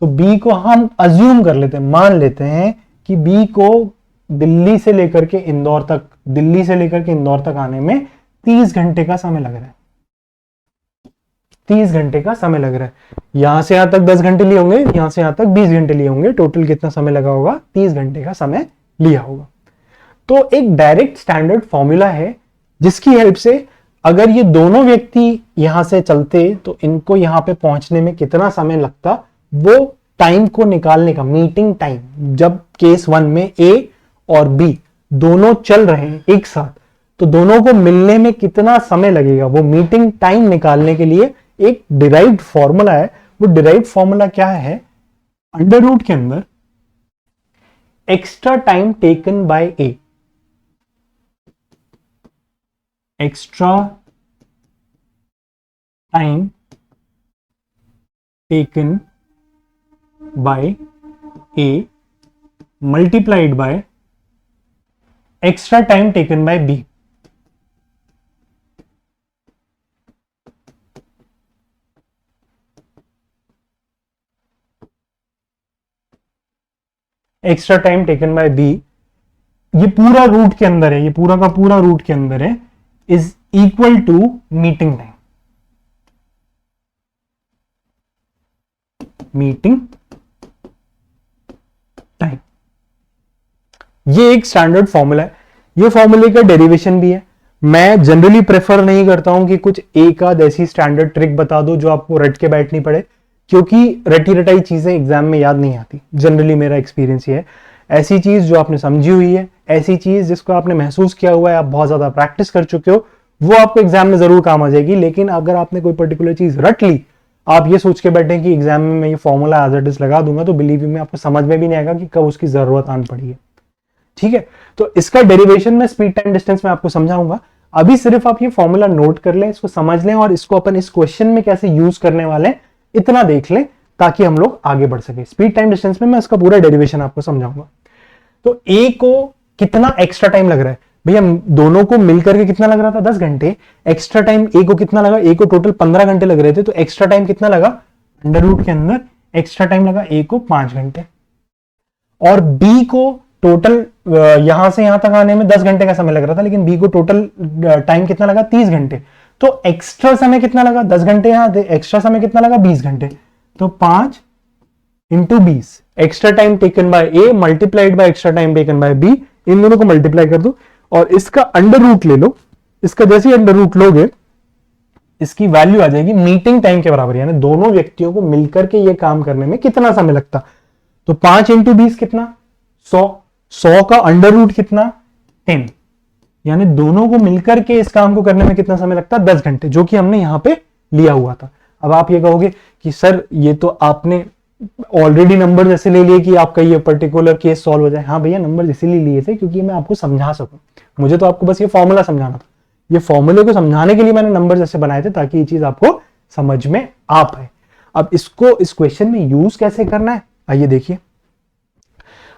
तो बी को हम अज्यूम कर लेते हैं, मान लेते हैं कि बी को दिल्ली से लेकर के इंदौर तक आने में 30 घंटे का समय लग रहा है। 30 घंटे का समय लग रहा है। यहां से यहां तक 10 घंटे लिए होंगे, यहां से यहां तक 20 घंटे लिए होंगे, टोटल कितना समय लगा होगा? 30 घंटे का समय लिया होगा। तो एक डायरेक्ट स्टैंडर्ड फॉर्मूला है जिसकी हेल्प से अगर ये दोनों व्यक्ति यहां से चलते तो इनको यहां पे पहुंचने में कितना समय लगता, वो टाइम को निकालने का, मीटिंग टाइम, जब केस 1 में ए और बी दोनों चल रहे हैं एक साथ, तो दोनों को मिलने में कितना समय लगेगा, वो मीटिंग टाइम निकालने के लिए एक डिराइव्ड फॉर्मूला है। वो डिराइव्ड फॉर्मूला क्या है? अंडर रूट के अंदर extra time taken by A, extra time taken by A multiplied by extra time taken by B. Extra time taken by B, ये पूरा रूट के अंदर है, ये पूरा का पूरा रूट के अंदर है। Is equal to meeting time. Meeting time, ये एक स्टैंडर्ड फॉर्मूला है। ये फॉर्मूले का डेरिवेशन भी है। मैं जनरली प्रेफर नहीं करता हूं कि कुछ एक आध ऐसी स्टैंडर्ड ट्रिक बता दो जो आपको रट के बैठनी पड़े, क्योंकि रटी रटाई चीजें एग्जाम में याद नहीं आती। जनरली मेरा एक्सपीरियंस ये है, ऐसी चीज जो आपने समझी हुई है, ऐसी चीज जिसको आपने महसूस किया हुआ है, आप बहुत ज्यादा प्रैक्टिस कर चुके हो, वो आपको एग्जाम में जरूर काम आ जाएगी। लेकिन अगर आपने कोई पर्टिकुलर चीज रट ली, आप ये सोच के बैठे कि एग्जाम में मैं ये फॉर्मूला एज इट इज लगा दूंगा, तो बिलीव मी आपको समझ में भी नहीं आएगा कि कब उसकी जरूरत आन पड़ी है। ठीक है, तो इसका डेरिवेशन में स्पीड टाइम डिस्टेंस में आपको समझाऊंगा। अभी सिर्फ आप ये फॉर्मूला नोट कर लें, इसको समझ लें, और इसको अपन इस क्वेश्चन में कैसे यूज करने वाले हैं इतना देख लें, ताकि हम लोग आगे बढ़ सके। स्पीड टाइम डिस्टेंस में मैं इसका पूरा डेरिवेशन आपको समझाऊंगा। तो ए को कितना एक्स्ट्रा टाइम लग रहा है भैया, दोनों को मिलकर के कितना लग रहा था, 10 घंटे। एक्स्ट्रा टाइम ए को कितना लगा, ए को टोटल 15 घंटे लग रहे थे, तो एक्स्ट्रा टाइम कितना लगा, अंडर रूट के अंदर एक्स्ट्रा टाइम लगा ए को 5 घंटे। और बी को टोटल यहां से यहां तक आने में 10 घंटे का समय लग रहा था, लेकिन बी को टोटल टाइम कितना लगा, 30 घंटे। तो एक्स्ट्रा समय कितना लगा, 10 घंटे, यहां एक्स्ट्रा समय कितना लगा, 20 घंटे। तो 5 into 20, extra time taken by A multiplied by extra time taken by B, इन दोनों को मल्टीप्लाई कर दो और इसका अंडर रूट ले लो। इसका जैसे अंडर रूट लोगे, इसकी वैल्यू आ जाएगी मीटिंग टाइम के बराबर, यानी दोनों व्यक्तियों को मिलकर के ये काम करने में कितना समय लगता। तो 5 इंटू 20 कितना, 100 का अंडर रूट कितना, 10, यानी दोनों को मिलकर के इस काम को करने में कितना समय लगता, 10 घंटे, जो कि हमने यहां पे लिया हुआ था। अब आप ये कहोगे कि सर ये तो आपने ऑलरेडी नंबर जैसे ले लिए कि आपका ये पर्टिकुलर केस सॉल्व हो जाए। हाँ भैया, नंबर इसीलिए लिए थे क्योंकि मैं आपको समझा सकूं। मुझे तो आपको बस ये फॉर्मूला समझाना था। ये फॉर्मूले को समझाने के लिए मैंने नंबर जैसे बनाए थे, ताकि ये चीज आपको समझ में आ पाए। अब इसको इस क्वेश्चन में यूज कैसे करना है, आइए देखिए।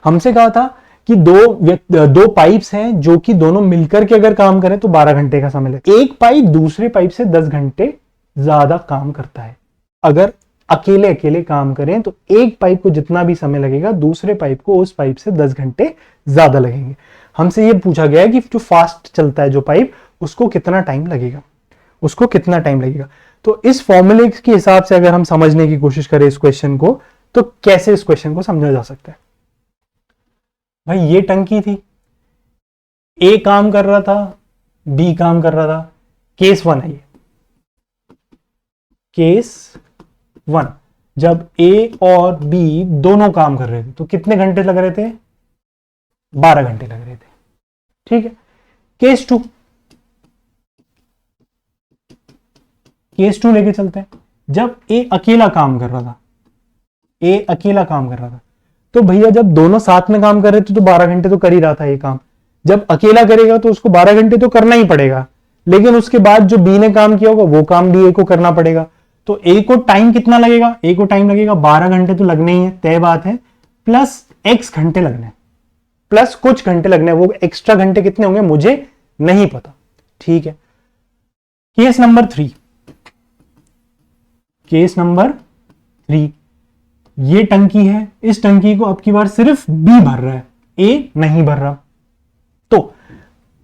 हमसे कहा था कि दो पाइप्स हैं जो कि दोनों मिलकर के अगर काम करें तो 12 घंटे का समय लगेगा। एक पाइप दूसरे पाइप से 10 घंटे ज्यादा काम करता है। अगर अकेले अकेले काम करें तो एक पाइप को जितना भी समय लगेगा, दूसरे पाइप को उस पाइप से 10 घंटे ज्यादा लगेंगे। हमसे ये पूछा गया है कि जो फास्ट चलता है जो पाइप, उसको कितना टाइम लगेगा, उसको कितना टाइम लगेगा। तो इस फॉर्मूले के हिसाब से अगर हम समझने की कोशिश करें इस क्वेश्चन को, तो कैसे इस क्वेश्चन को समझा जा सकता है। भाई ये टंकी थी, ए काम कर रहा था, बी काम कर रहा था। केस 1 है ये, केस 1। जब ए और बी दोनों काम कर रहे थे तो कितने घंटे लग रहे थे, 12 घंटे लग रहे थे। ठीक है। केस 2, केस 2 लेके चलते हैं। जब ए अकेला काम कर रहा था, ए अकेला काम कर रहा था, तो भैया जब दोनों साथ में काम कर रहे थे तो 12 घंटे तो कर ही रहा था ये काम। जब अकेला करेगा तो उसको 12 घंटे तो करना ही पड़ेगा, लेकिन उसके बाद जो बी ने काम किया होगा वो काम भी ए को करना पड़ेगा। तो ए को टाइम कितना लगेगा, ए को टाइम लगेगा 12 घंटे तो लगने ही है, तय बात है, प्लस एक्स घंटे लगने, प्लस कुछ घंटे लगने। वो एक्स्ट्रा घंटे कितने होंगे मुझे नहीं पता। ठीक है। केस नंबर 3, केस नंबर 3, ये टंकी है, इस टंकी को अब की बार सिर्फ बी भर रहा है, ए नहीं भर रहा। तो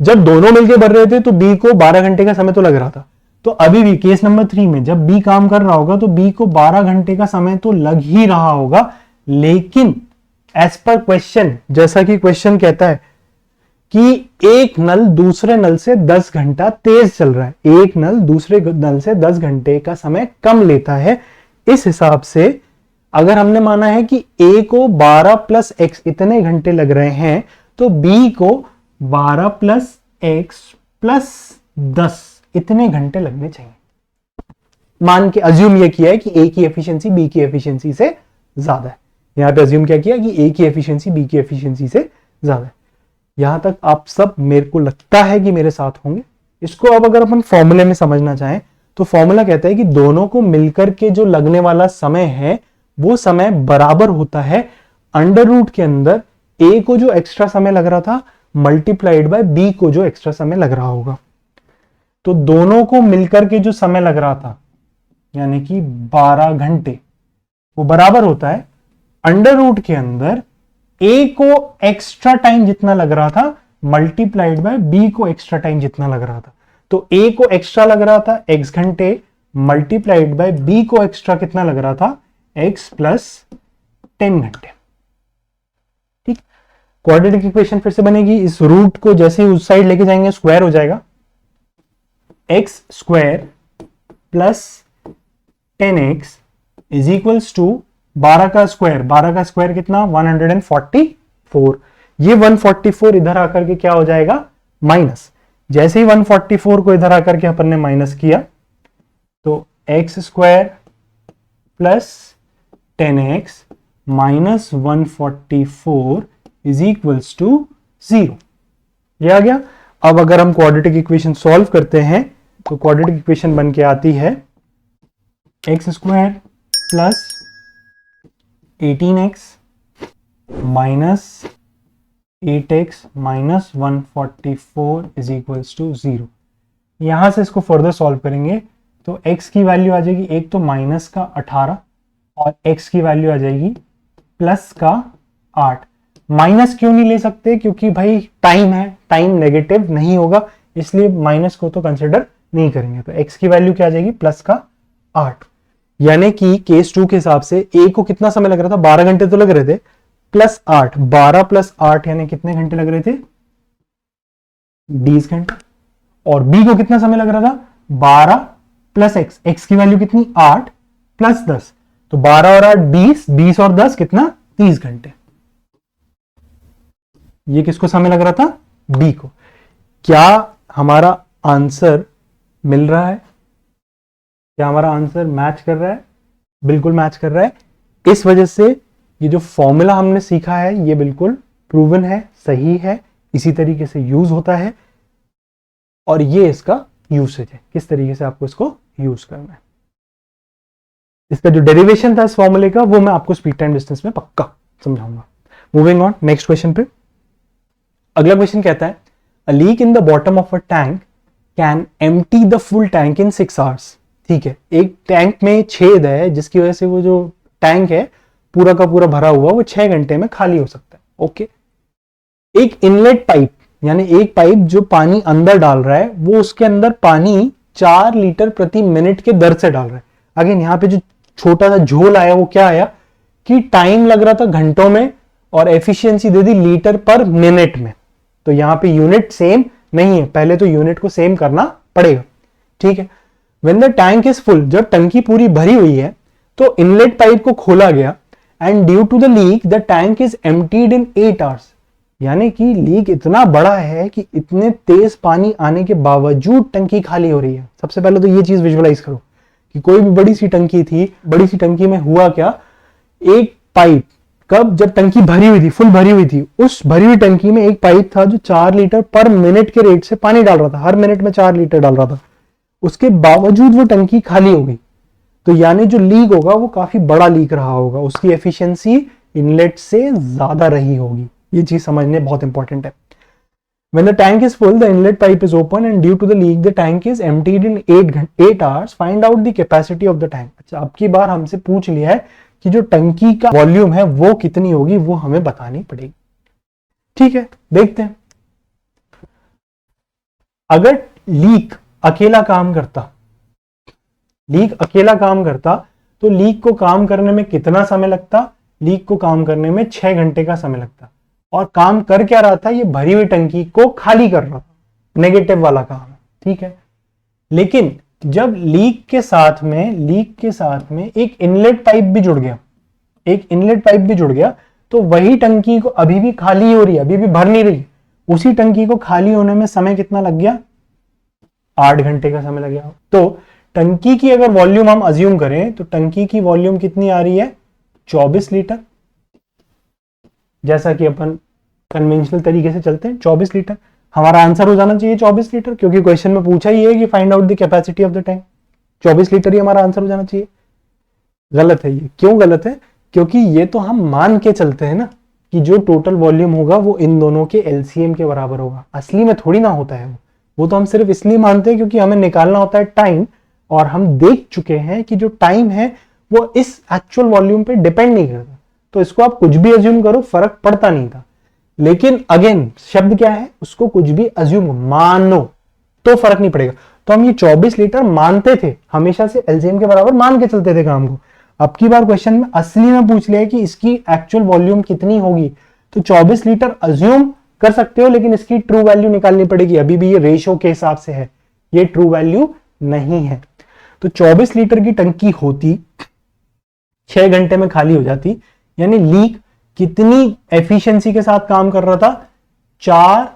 जब दोनों मिलकर भर रहे थे तो बी को 12 घंटे का समय तो लग रहा था। तो अभी भी केस नंबर 3 में जब बी काम कर रहा होगा तो बी को 12 घंटे का समय तो लग ही रहा होगा, लेकिन एज पर क्वेश्चन, जैसा कि क्वेश्चन कहता है कि एक नल दूसरे नल से 10 घंटा तेज चल रहा है, एक नल दूसरे नल से 10 घंटे का समय कम लेता है। इस हिसाब से अगर हमने माना है कि ए को 12 प्लस एक्स इतने घंटे लग रहे हैं, तो बी को 12 प्लस एक्स प्लस 10 इतने घंटे लगने चाहिए। मान के अज्यूम यह किया है कि ए की एफिशिएंसी बी की एफिशिएंसी से ज्यादा है। यहां पे अज्यूम क्या किया कि ए की एफिशिएंसी बी की एफिशिएंसी से ज्यादा है। यहां तक आप सब मेरे को लगता है कि मेरे साथ होंगे। इसको अब अगर अपन फॉर्मूले में समझना चाहें तो फॉर्मूला कहता है कि दोनों को मिलकर के जो लगने वाला समय है वो समय बराबर होता है अंडर रूट के अंदर ए को जो एक्स्ट्रा समय लग रहा था मल्टीप्लाइड बाय बी को जो एक्स्ट्रा समय लग रहा होगा। तो दोनों को मिलकर के जो समय लग रहा था यानी कि 12 घंटे, वो बराबर होता है अंडर रूट के अंदर ए को एक्स्ट्रा टाइम जितना लग रहा था मल्टीप्लाइड बाय बी को एक्स्ट्रा टाइम जितना लग रहा था। तो ए को एक्स्ट्रा लग रहा था x घंटे मल्टीप्लाइड बाय बी को एक्स्ट्रा कितना लग रहा था x प्लस 10 घंटे। ठीक, क्वाड्रेटिक इक्वेशन फिर से बनेगी, इस रूट को जैसे ही उस साइड लेके जाएंगे स्क्वायर हो जाएगा, x square plus 10x is equals to 12 का स्क्वायर कितना 144। ये 144 इधर आकर के क्या हो जाएगा माइनस, जैसे ही 144 को इधर आकर के अपन ने माइनस किया तो x square plus 10x minus 144 is equals to 0। ये आ गया। अब अगर हम क्वाड्रेटिक इक्वेशन सॉल्व करते हैं तो क्वाड्रेटिक इक्वेशन बन के आती है x square plus 18x minus 8x minus 144 is equals to 0। यहां से इसको फर्दर सॉल्व करेंगे तो x की वैल्यू आ जाएगी, एक तो माइनस का 18 और x की वैल्यू आ जाएगी प्लस का 8। माइनस क्यों नहीं ले सकते, क्योंकि भाई टाइम है, टाइम नेगेटिव नहीं होगा, इसलिए माइनस को तो कंसिडर नहीं करेंगे। तो x की वैल्यू क्या आ जाएगी प्लस का 8, यानी कि केस 2 के हिसाब से a को कितना समय लग रहा था 12 घंटे तो लग रहे थे, प्लस 8, 12 प्लस 8 यानी कितने घंटे लग रहे थे 20 घंटे। और b को कितना समय लग रहा था 12 प्लस x की वैल्यू कितनी 8 प्लस 10, तो 12 और 8 20, 20 और 10 कितना 30 घंटे। ये किसको समय लग रहा था b को। क्या हमारा आंसर मिल रहा है, क्या हमारा आंसर मैच कर रहा है? बिल्कुल मैच कर रहा है। इस वजह से ये जो फॉर्मूला हमने सीखा है ये बिल्कुल प्रूवन है, सही है, इसी तरीके से यूज होता है और ये इसका यूसेज है, किस तरीके से आपको इसको यूज करना है। इसका जो डेरिवेशन था इस फॉर्मूले का वो मैं आपको स्पीड टाइम डिस्टेंस में पक्का समझाऊंगा। मूविंग ऑन नेक्स्ट क्वेश्चन पे। अगला क्वेश्चन कहता है a leak in the bottom of a tank can empty the full tank in 6 hours. ठीक है, एक टैंक में छेद है जिसकी वजह से वो जो टैंक है पूरा का पूरा भरा हुआ वो 6 घंटे में खाली हो सकता है। ओके, एक इनलेट पाइप यानी एक पाइप जो पानी अंदर डाल रहा है वो उसके अंदर पानी 4 लीटर प्रति मिनट के दर से डाल रहा है। अगेन यहाँ पे जो छोटा सा झोल आया वो क्या आया कि टाइम लग रहा था घंटों में और एफिशिएंसी दे दी लीटर पर मिनट में। तो यहाँ पे यूनिट सेम नहीं है, पहले तो यूनिट को सेम करना पड़ेगा। ठीक है, when the tank is full, जब टंकी पूरी भरी हुई है तो इनलेट पाइप को खोला गया and due to the leak the tank is emptied in 8 hours. यानी कि लीक इतना बड़ा है कि इतने तेज पानी आने के बावजूद टंकी खाली हो रही है। सबसे पहले तो ये चीज विजुअलाइज करो कि कोई भी बड़ी सी टंकी थी, बड़ी सी टंकी में हुआ क्या, एक पाइप कब जब टंकी भरी हुई थी, फुल भरी हुई थी, उस भरी हुई टंकी में एक पाइप था जो 4 लीटर पर मिनट के रेट से पानी डाल रहा था, हर मिनट में 4 लीटर डाल रहा था, उसके बावजूद वो टंकी खाली हो गई। तो यानी जो लीक होगा वो काफी बड़ा लीक रहा होगा, उसकी एफिशिएंसी इनलेट से ज्यादा रही होगी। ये चीज समझने बहुत इंपॉर्टेंट है। When the tank is full, the inlet pipe is open and due to the leak, the tank is emptied in 8 hours. Find out the capacity of the tank. अच्छा, अब की बार हमसे पूछ लिया है कि जो टंकी का वॉल्यूम है वो कितनी होगी, वो हमें बतानी पड़ेगी। ठीक है, देखते हैं। अगर लीक अकेला काम करता तो लीक को काम करने में कितना समय लगता? लीक को काम करने में 6 घंटे का समय लगता। और काम कर क्या रहा था, ये भरी हुई टंकी को खाली कर रहा था, नेगेटिव वाला काम है। ठीक है, लेकिन जब लीक के साथ में एक इनलेट पाइप भी जुड़ गया, तो वही टंकी को अभी भी खाली हो रही है, अभी भी भर नहीं रही। उसी टंकी को खाली होने में समय कितना लग गया? 8 घंटे का समय लग गया। तो टंकी की अगर वॉल्यूम हम अज्यूम करें तो टंकी की वॉल्यूम कितनी आ रही है? 24 लीटर। जैसा कि अपन कन्वेंशनल तरीके से चलते हैं, 24 लीटर हमारा आंसर हो जाना चाहिए 24 लीटर, क्योंकि क्वेश्चन में पूछा ही है कि find out the capacity of the tank. 24 litre ही हमारा आंसर हो जाना चाहिए। गलत है ये। क्यों गलत है? क्योंकि ये तो हम मान के चलते हैं ना कि जो टोटल वॉल्यूम होगा वो इन दोनों के एलसीएम के बराबर होगा। असली में थोड़ी ना होता है वो तो हम सिर्फ इसलिए मानते हैं क्योंकि हमें निकालना होता है टाइम, और हम देख चुके हैं कि जो टाइम है वो इस एक्चुअल वॉल्यूम पे डिपेंड नहीं करता। तो इसको आप कुछ भी अज्यूम करो, फर्क पड़ता नहीं था। लेकिन अगेन शब्द क्या है, उसको कुछ भी अज्यूम मानो, तो फर्क नहीं पड़ेगा। तो हम ये 24 लीटर मानते थे, हमेशा से एलसीएम के बराबर मान के चलते थे काम को। अब की बार क्वेश्चन में असली में पूछ लिया है कि इसकी एक्चुअल वॉल्यूम कितनी होगी, तो 24 लीटर अज्यूम कर सकते हो, लेकिन इसकी ट्रू वैल्यू निकालनी पड़ेगी। अभी भी ये रेशो के हिसाब से है, ये ट्रू वैल्यू नहीं है। तो 24 लीटर की टंकी होती, 6 घंटे में खाली हो जाती, यानी लीक कितनी एफिशिएंसी के साथ काम कर रहा था, 4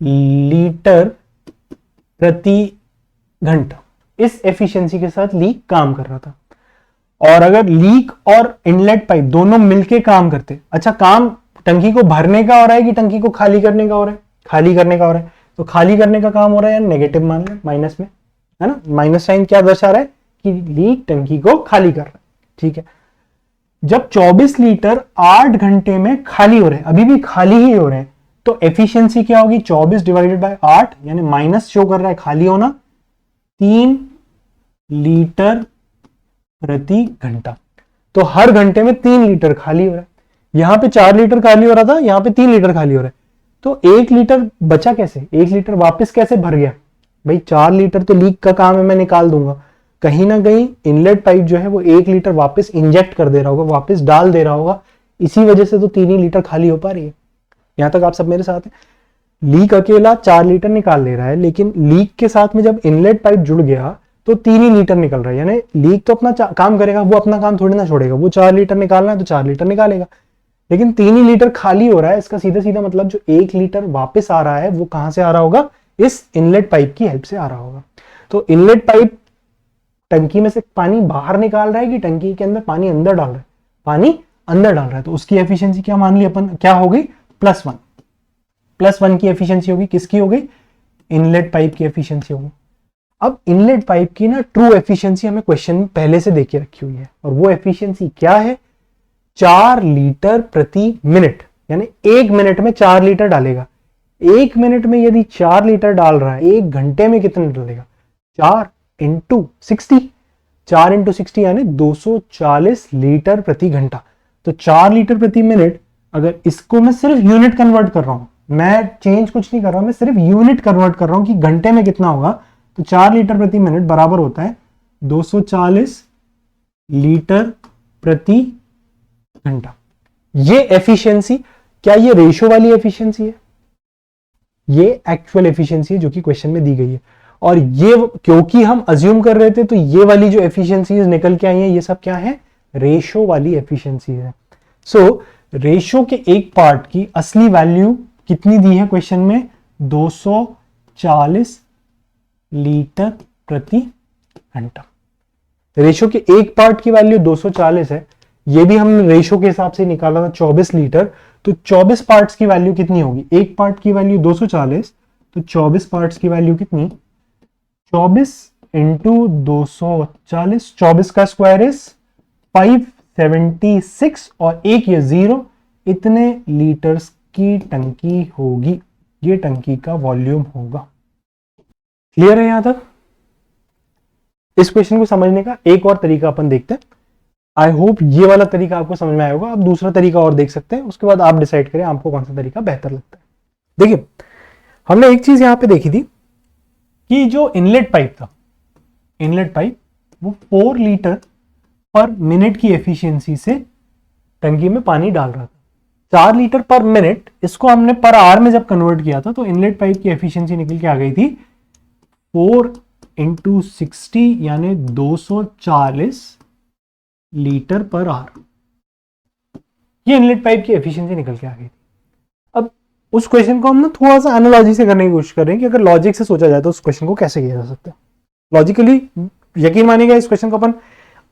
लीटर प्रति घंटा। इस एफिशिएंसी के साथ लीक काम कर रहा था। और अगर लीक और इनलेट पाइप दोनों मिलके काम करते, अच्छा काम टंकी को भरने का हो रहा है कि टंकी को खाली करने का हो रहा है, खाली करने का हो रहा है, तो खाली करने का काम हो रहा है, यानी नेगेटिव मान लें माइनस में, है ना। माइनस साइन क्या दर्शा रहा है कि लीक टंकी को खाली कर रहा है, ठीक है। जब 24 लीटर 8 घंटे में खाली हो रहे हैं, अभी भी खाली ही हो रहे हैं, तो एफिशिएंसी क्या होगी, 24 डिवाइडेड बाय 8, यानी माइनस शो कर रहा है खाली होना, 3 लीटर प्रति घंटा। तो हर घंटे में 3 लीटर खाली हो रहा है। यहां पे 4 लीटर खाली हो रहा था, यहां पे 3 लीटर खाली हो रहा है, तो 1 लीटर बचा कैसे, 1 लीटर वापस कैसे भर गया भाई। 4 लीटर तो लीक का काम है, मैं निकाल दूंगा। कहीं ना कहीं इनलेट पाइप जो है वो 1 लीटर वापस इंजेक्ट कर दे रहा होगा, वापस डाल दे रहा होगा, इसी वजह से तो 3 ही लीटर खाली हो पा रही है। यहां तक आप सब मेरे साथ हैं। लीक अकेला 4 लीटर निकाल ले रहा है, लेकिन लीक के साथ में जब इनलेट पाइप जुड़ गया तो 3 ही लीटर निकल रहा है। यानी लीक तो अपना काम करेगा, वो अपना काम थोड़ी ना छोड़ेगा, वो 4 लीटर निकालना है तो 4 लीटर निकालेगा, लेकिन 3 ही लीटर खाली हो रहा है। इसका सीधा सीधा मतलब जो 1 लीटर वापस आ रहा है वो कहां से आ रहा होगा, इस इनलेट पाइप की हेल्प से आ रहा होगा। तो इनलेट पाइप टंकी में से पानी बाहर निकाल रहा है कि टंकी के अंदर पानी अंदर डाल रहा है, पानी अंदर डाल रहा है, तो उसकी एफिशिएंसी क्या मान ली अपन, क्या हो गई, +1। +1 की एफिशिएंसी होगी, किसकी हो गई, इनलेट पाइप की एफिशिएंसी होगी। अब इनलेट पाइप की ना ट्रू एफिशिएंसी हमें क्वेश्चन में पहले से देके रखी हुई है, और वो एफिशिएंसी क्या है, 4 लीटर प्रति मिनट, यानी 1 मिनट में 4 लीटर डालेगा। 1 मिनट में यदि 4 लीटर डाल रहा है, 1 घंटे में कितने डालेगा, 4 इंटू 60, 4 इंटू 60 यानी 240 लीटर प्रति घंटा। तो 4 लीटर प्रति मिनट, अगर इसको मैं सिर्फ यूनिट कन्वर्ट कर रहा हूं, मैं चेंज कुछ नहीं कर रहा हूं, मैं सिर्फ यूनिट कन्वर्ट कर रहा हूं कि घंटे में कितना होगा, तो 4 लीटर प्रति मिनट बराबर होता है 240 लीटर प्रति घंटा। ये एफिशिएंसी, क्या ये रेशो वाली एफिशिएंसी है, ये एक्चुअल एफिशिएंसी है जो कि क्वेश्चन में दी गई है। और ये क्योंकि हम अज्यूम कर रहे थे, तो ये वाली जो एफिशिएंसीज निकल के आई है, ये सब क्या है, रेशो वाली एफिशिएंसी है। सो रेशो के एक पार्ट की असली वैल्यू कितनी दी है क्वेश्चन में, 240 लीटर प्रति घंटा। रेशो के एक पार्ट की वैल्यू 240 है, ये भी हमने रेशो के हिसाब से निकाला था 24 लीटर, तो 24 पार्ट्स की वैल्यू कितनी होगी, एक पार्ट की वैल्यू 240, तो 24 पार्ट्स की वैल्यू कितनी, 24 इंटू 240, 24 का स्क्वायर इज 576, और एक ये 0, इतने लीटर्स की टंकी होगी, ये टंकी का वॉल्यूम होगा। क्लियर है यहां तक। इस क्वेश्चन को समझने का एक और तरीका अपन देखते हैं। आई होप ये वाला तरीका आपको समझ में आया होगा। आप दूसरा तरीका और देख सकते हैं, उसके बाद आप डिसाइड करें आपको कौन सा तरीका बेहतर लगता है। देखिए, हमने एक चीज यहां पे देखी थी कि जो इनलेट पाइप था, इनलेट पाइप वो 4 लीटर पर मिनट की एफिशिएंसी से टंकी में पानी डाल रहा था। 4 लीटर पर मिनट, इसको हमने पर आवर में जब कन्वर्ट किया था, तो इनलेट पाइप की एफिशिएंसी निकल के आ गई थी 4 इंटू 60, यानी 240 लीटर पर आवर। ये इनलेट पाइप की एफिशिएंसी निकल के आ गई थी। अब उस क्वेश्चन को हम ना थोड़ा सा एनालॉजी से करने की कोशिश कर रहे हैं कि अगर लॉजिक से सोचा जाए तो उस क्वेश्चन को कैसे किया जा सकता है। लॉजिकली यकीन मानिएगा, इस क्वेश्चन को अपन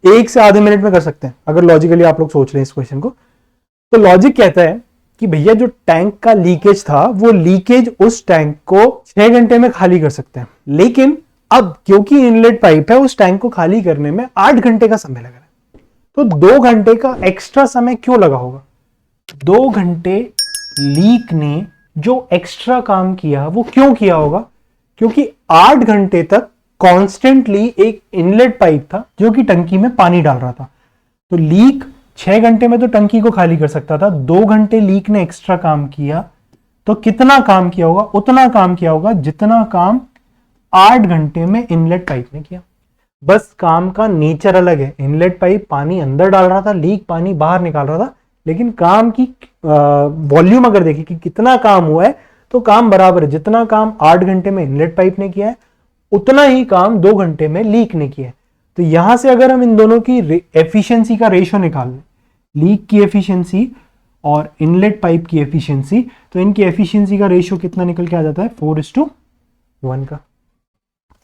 1 से आधे मिनट में कर सकते हैं, अगर लॉजिकली आप लोग सोच रहे हैं इस क्वेश्चन को। तो लॉजिक कहता है कि भैया जो टैंक का लीकेज था, वो लीकेज उस टैंक को 6 घंटे में खाली कर सकते हैं, लेकिन अब क्योंकि इनलेट पाइप है, उस टैंक को खाली करने में 8 घंटे का समय लग रहा है। तो 2 घंटे का एक्स्ट्रा समय क्यों लगा होगा, 2 घंटे लीक ने जो एक्स्ट्रा काम किया वो क्यों किया होगा, क्योंकि 8 घंटे तक कॉन्स्टेंटली एक इनलेट पाइप था जो कि टंकी में पानी डाल रहा था। तो लीक 6 घंटे में तो टंकी को खाली कर सकता था, 2 घंटे लीक ने एक्स्ट्रा काम किया, तो कितना काम किया होगा, उतना काम किया होगा जितना काम 8 घंटे में इनलेट पाइप ने किया। बस काम का नेचर अलग है, इनलेट पाइप पानी अंदर डाल रहा था, लीक पानी बाहर निकाल रहा था, लेकिन काम की वॉल्यूम अगर देखें कि कितना काम हुआ है तो काम बराबर है। जितना काम 8 घंटे में इनलेट पाइप ने किया है उतना ही काम 2 घंटे में लीक ने किया है। तो यहां से अगर हम इन दोनों की एफिशिएंसी का रेशो निकाल लें, लीक की एफिशिएंसी और इनलेट पाइप की एफिशिएंसी, तो इनकी एफिशिएंसी का रेशियो कितना निकल के आ जाता है? 4:1 का।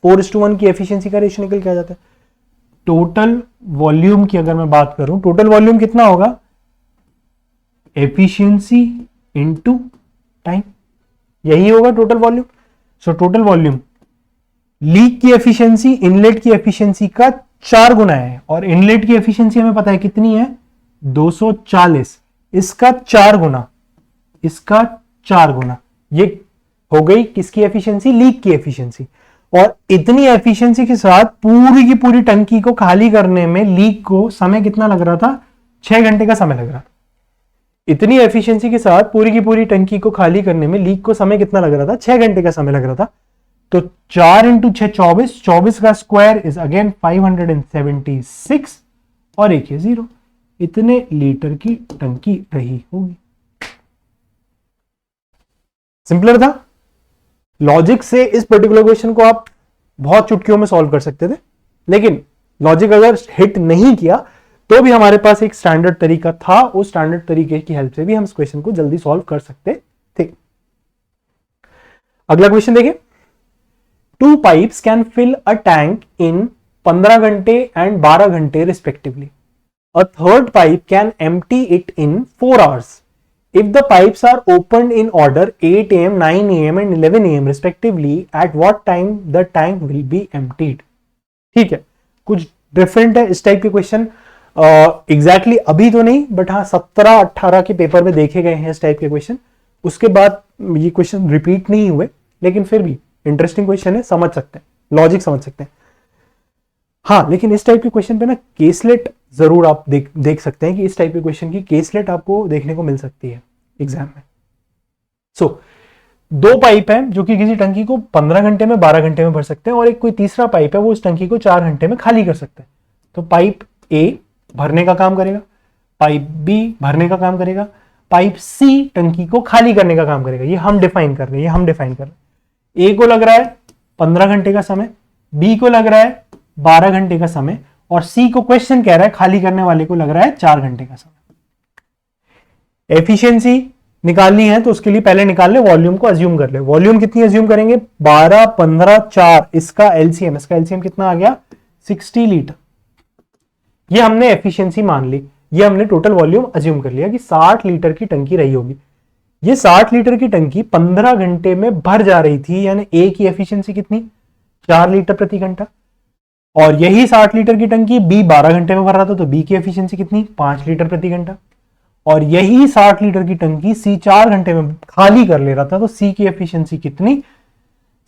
4:1 की एफिशिएंसी का रेशियो निकल के आ जाता है। टोटल वॉल्यूम की अगर मैं बात करूं, टोटल वॉल्यूम कितना होगा? एफिशिएंसी इनटू टाइम, यही होगा total volume. So total volume leak की एफिशिएंसी इनलेट की एफिशिएंसी का 4 गुना है, और इनलेट की एफिशिएंसी हमें पता है कितनी है? 240। इसका 4 गुना, इसका 4 गुना, ये हो गई किसकी एफिशिएंसी? लीक की एफिशिएंसी। और इतनी एफिशिएंसी के साथ पूरी की पूरी टंकी को खाली करने में लीक को समय कितना लग रहा था? 6 घंटे का समय लग रहा था। इतनी एफिशिएंसी के साथ पूरी की पूरी टंकी को खाली करने में लीक को समय कितना लग रहा था? 6 घंटे का समय लग रहा था। तो 4 × 6 24, 24 का स्क्वायर इज अगेन 576, और एक है 0। इतने लीटर की टंकी रही होगी। सिंपलर था। लॉजिक से इस पर्टिकुलर क्वेश्चन को आप बहुत चुटकियों में सॉल्व कर सकते थे, लेकिन लॉजिक अगर हिट नहीं किया तो भी हमारे पास एक स्टैंडर्ड तरीका था, उस स्टैंडर्ड तरीके की हेल्प से भी हम इस क्वेश्चन को जल्दी सॉल्व कर सकते थे। अगला क्वेश्चन देखिए। 2 pipes can fill a tank in 15 घंटे and 12 घंटे respectively. A third pipe can empty it in 4 hours. If the pipes are opened in order 8 am, 9 am and 11 am respectively, at what time the tank will be emptied? ठीक है, कुछ different है इस type के question. Exactly अभी तो नहीं, but हाँ 17-18 के पेपर में देखे गए हैं इस टाइप के क्वेश्चन। उसके बाद ये क्वेश्चन रिपीट नहीं हुए, लेकिन फिर भी इंटरेस्टिंग क्वेश्चन है, समझ सकते हैं, लॉजिक समझ सकते हैं। हाँ, लेकिन इस टाइप के क्वेश्चन पे ना केसलेट जरूर आप देख सकते हैं कि इस टाइप के क्वेश्चन की केसलेट आपको देखने को मिल सकती है एग्जाम में। सो 2 पाइप है जो कि किसी टंकी को 15 घंटे में 12 घंटे में भर सकते हैं, और एक कोई तीसरा पाइप है वो उस टंकी को 4 घंटे में खाली कर सकता है। तो पाइप ए भरने का काम करेगा, पाइप बी भरने का काम करेगा, पाइप सी टंकी को खाली करने का काम करेगा। ये हम डिफाइन कर रहे हैं, ए को लग रहा है 15 घंटे का समय, बी को लग रहा है 12 घंटे का समय, और सी को क्वेश्चन कह रहा है खाली करने वाले को लग रहा है 4 घंटे का समय। एफिशिएंसी निकालनी है तो उसके लिए पहले निकाल ले, वॉल्यूम को अज्यूम कर ले। वॉल्यूम कितनी अज्यूम करेंगे? 12, 15, 4, इसका एलसीएम कितना आ गया? 60 लीटर। ये हमने एफिशिएंसी मान ली, ये हमने टोटल वॉल्यूम अज्यूम कर लिया कि 60 लीटर की टंकी रही होगी। ये 60 लीटर की टंकी 15 घंटे में भर जा रही थी, यानी ए की एफिशिएंसी कितनी? 4 लीटर प्रति घंटा। और यही 60 लीटर की टंकी बी 12 घंटे में भर रहा था, तो बी की एफिशिएंसी कितनी? 5 लीटर प्रति घंटा। और यही 60 लीटर की टंकी सी 4 घंटे में खाली कर ले रहा था, तो सी की एफिशिएंसी कितनी?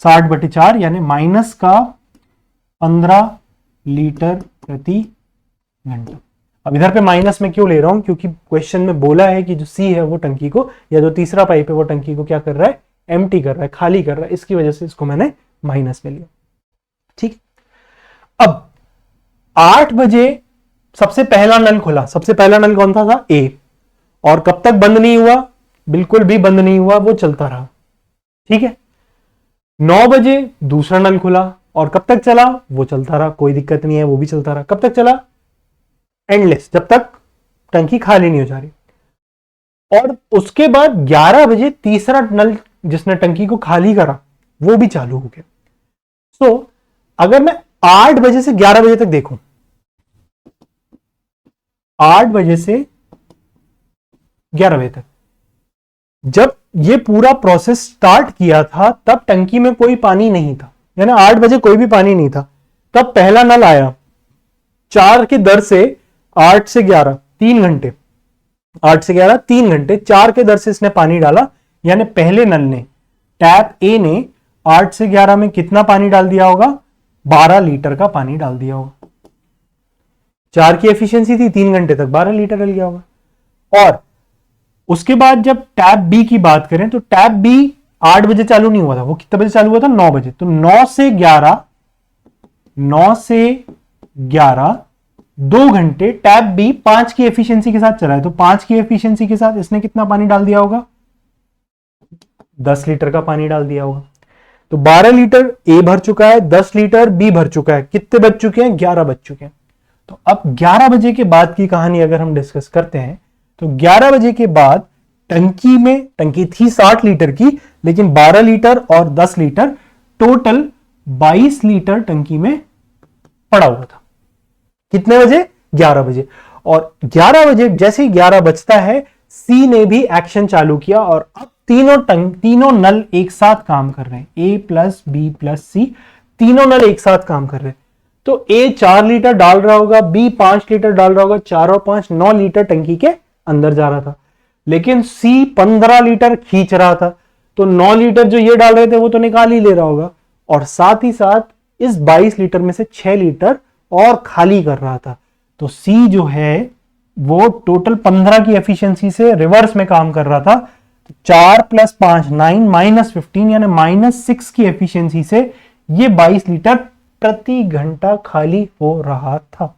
60/4, यानी माइनस का 15 लीटर प्रति घंटा। अब इधर पे माइनस में क्यों ले रहा हूं? क्योंकि क्वेश्चन में बोला है कि जो सी है वो टंकी को, या जो तीसरा पाइप है वो टंकी को क्या कर रहा है? एम्प्टी कर रहा है, खाली कर रहा है। इसकी वजह से इसको मैंने माइनस में लिया। ठीक, अब 8 बजे सबसे पहला नल खुला। सबसे पहला नल कौन था? ए। और कब तक बंद नहीं हुआ? बिल्कुल भी बंद नहीं हुआ, वो चलता रहा। ठीक है, 9 बजे दूसरा नल खुला, और कब तक चला? वो चलता रहा, कोई दिक्कत नहीं है, वो भी चलता रहा। कब तक चला? एंडलेस, जब तक टंकी खाली नहीं हो जा रही। और उसके बाद 11 बजे तीसरा नल जिसने टंकी को खाली करा वो भी चालू हो गया। सो अगर मैं 8 बजे से 11 बजे तक देखूं, 8 बजे से 11 बजे तक जब ये पूरा प्रोसेस स्टार्ट किया था तब टंकी में कोई पानी नहीं था, यानी 8 बजे कोई भी पानी नहीं था। तब पहला नल आया, 4 की दर से 8 से 11 3 घंटे, 8 से 11 3 घंटे, 4 के दर से इसने पानी डाला, यानी पहले नल ने, टैप ए ने 8 से 11 में कितना पानी डाल दिया होगा? 12 लीटर का पानी डाल दिया होगा। 4 की एफिशिएंसी थी, 3 घंटे तक 12 लीटर डल गया होगा। और उसके बाद जब टैप बी की बात करें तो टैप बी 8 बजे चालू नहीं हुआ था, वो कितने बजे चालू हुआ था? 9 बजे। तो 9 से 11 2 घंटे टैप बी 5 की एफिशिएंसी के साथ चला है। तो 5 की एफिशिएंसी के साथ इसने कितना पानी डाल दिया होगा? 10 लीटर का पानी डाल दिया होगा। तो 12 लीटर ए भर चुका है, 10 लीटर बी भर चुका है। कितने बज चुके हैं? 11 बज चुके हैं। तो अब 11 बजे के बाद की कहानी अगर हम डिस्कस करते हैं तो 11 बजे के बाद टंकी थी 60 लीटर की, लेकिन 12 लीटर और 10 लीटर टोटल 22 लीटर टंकी में पड़ा हुआ था। कितने बजे? 11 बजे। और 11 बजे जैसे ही 11 बजता है, सी ने भी एक्शन चालू किया और अब तीनों नल एक साथ काम कर रहे हैं। ए प्लस बी प्लस सी, तीनों नल एक साथ काम कर रहे हैं। तो ए 4 लीटर डाल रहा होगा, बी 5 लीटर डाल रहा होगा, 4 और 5 9 लीटर टंकी के अंदर जा रहा था। लेकिन सी 15 लीटर खींच रहा था, तो 9 लीटर जो ये डाल रहे थे वो तो निकाल ही ले रहा होगा, और साथ ही साथ इस 22 लीटर में से 6 लीटर और खाली कर रहा था। तो सी जो है वो टोटल 15 की एफिशिएंसी से रिवर्स में काम कर रहा था। 4 + 5 9 - 15 यानी -6 की एफिशिएंसी से ये 22 लीटर प्रति घंटा खाली हो रहा था।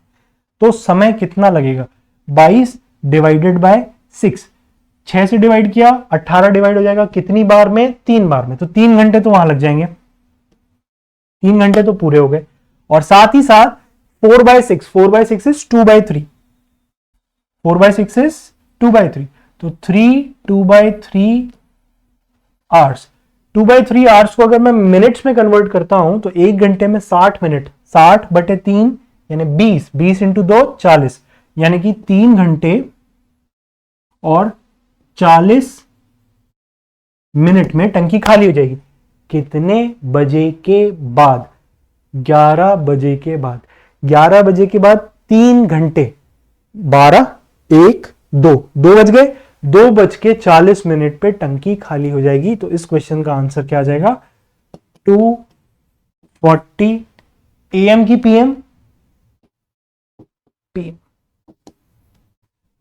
तो समय कितना लगेगा? 22 डिवाइडेड बाय 6, 6 से डिवाइड किया 18 डिवाइड हो जाएगा। कितनी बार में? 3 बार में। तो 3 घंटे तो वहां लग जाएंगे, 3 घंटे तो पूरे हो गए। और साथ ही साथ 4/6 4/6 इज 2/3, 4/6 इज 2/3। तो 2/3 आवर्स, 2/3 आवर्स को अगर मैं मिनट्स में कन्वर्ट करता हूं तो 1 घंटे में 60 मिनट, 60/3 यानी 20, 20 × 2 40, यानी कि 3 घंटे और 40 मिनट में टंकी खाली हो जाएगी। कितने बजे के बाद? 11 बजे के बाद। 11 बजे के बाद 3 घंटे, 12 1 2 2 बज गए, 2:40 पे टंकी खाली हो जाएगी। तो इस क्वेश्चन का आंसर क्या आ जाएगा? 2:40 AM की PM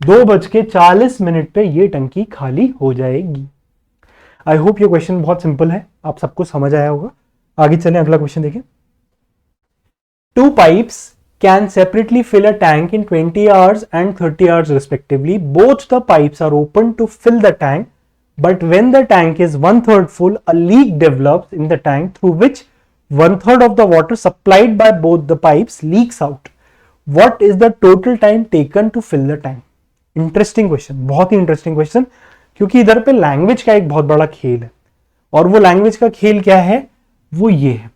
2:40 पे ये टंकी खाली हो जाएगी। आई होप ये क्वेश्चन बहुत सिंपल है, आप सबको समझ आया होगा। आगे चलें, अगला क्वेश्चन देखें। 2 pipes can separately fill a tank in 20 hours and 30 hours respectively. Both the pipes are open to fill the tank, but when the tank is 1/3 full, a leak develops in the tank through which 1/3 of the water supplied by both the pipes leaks out. What is the total time taken to fill the tank? Interesting question, बहुत ही interesting question, क्योंकि इधर पे language का एक बहुत बड़ा खेल है। और वो लैंग्वेज का खेल क्या है? वो ये है,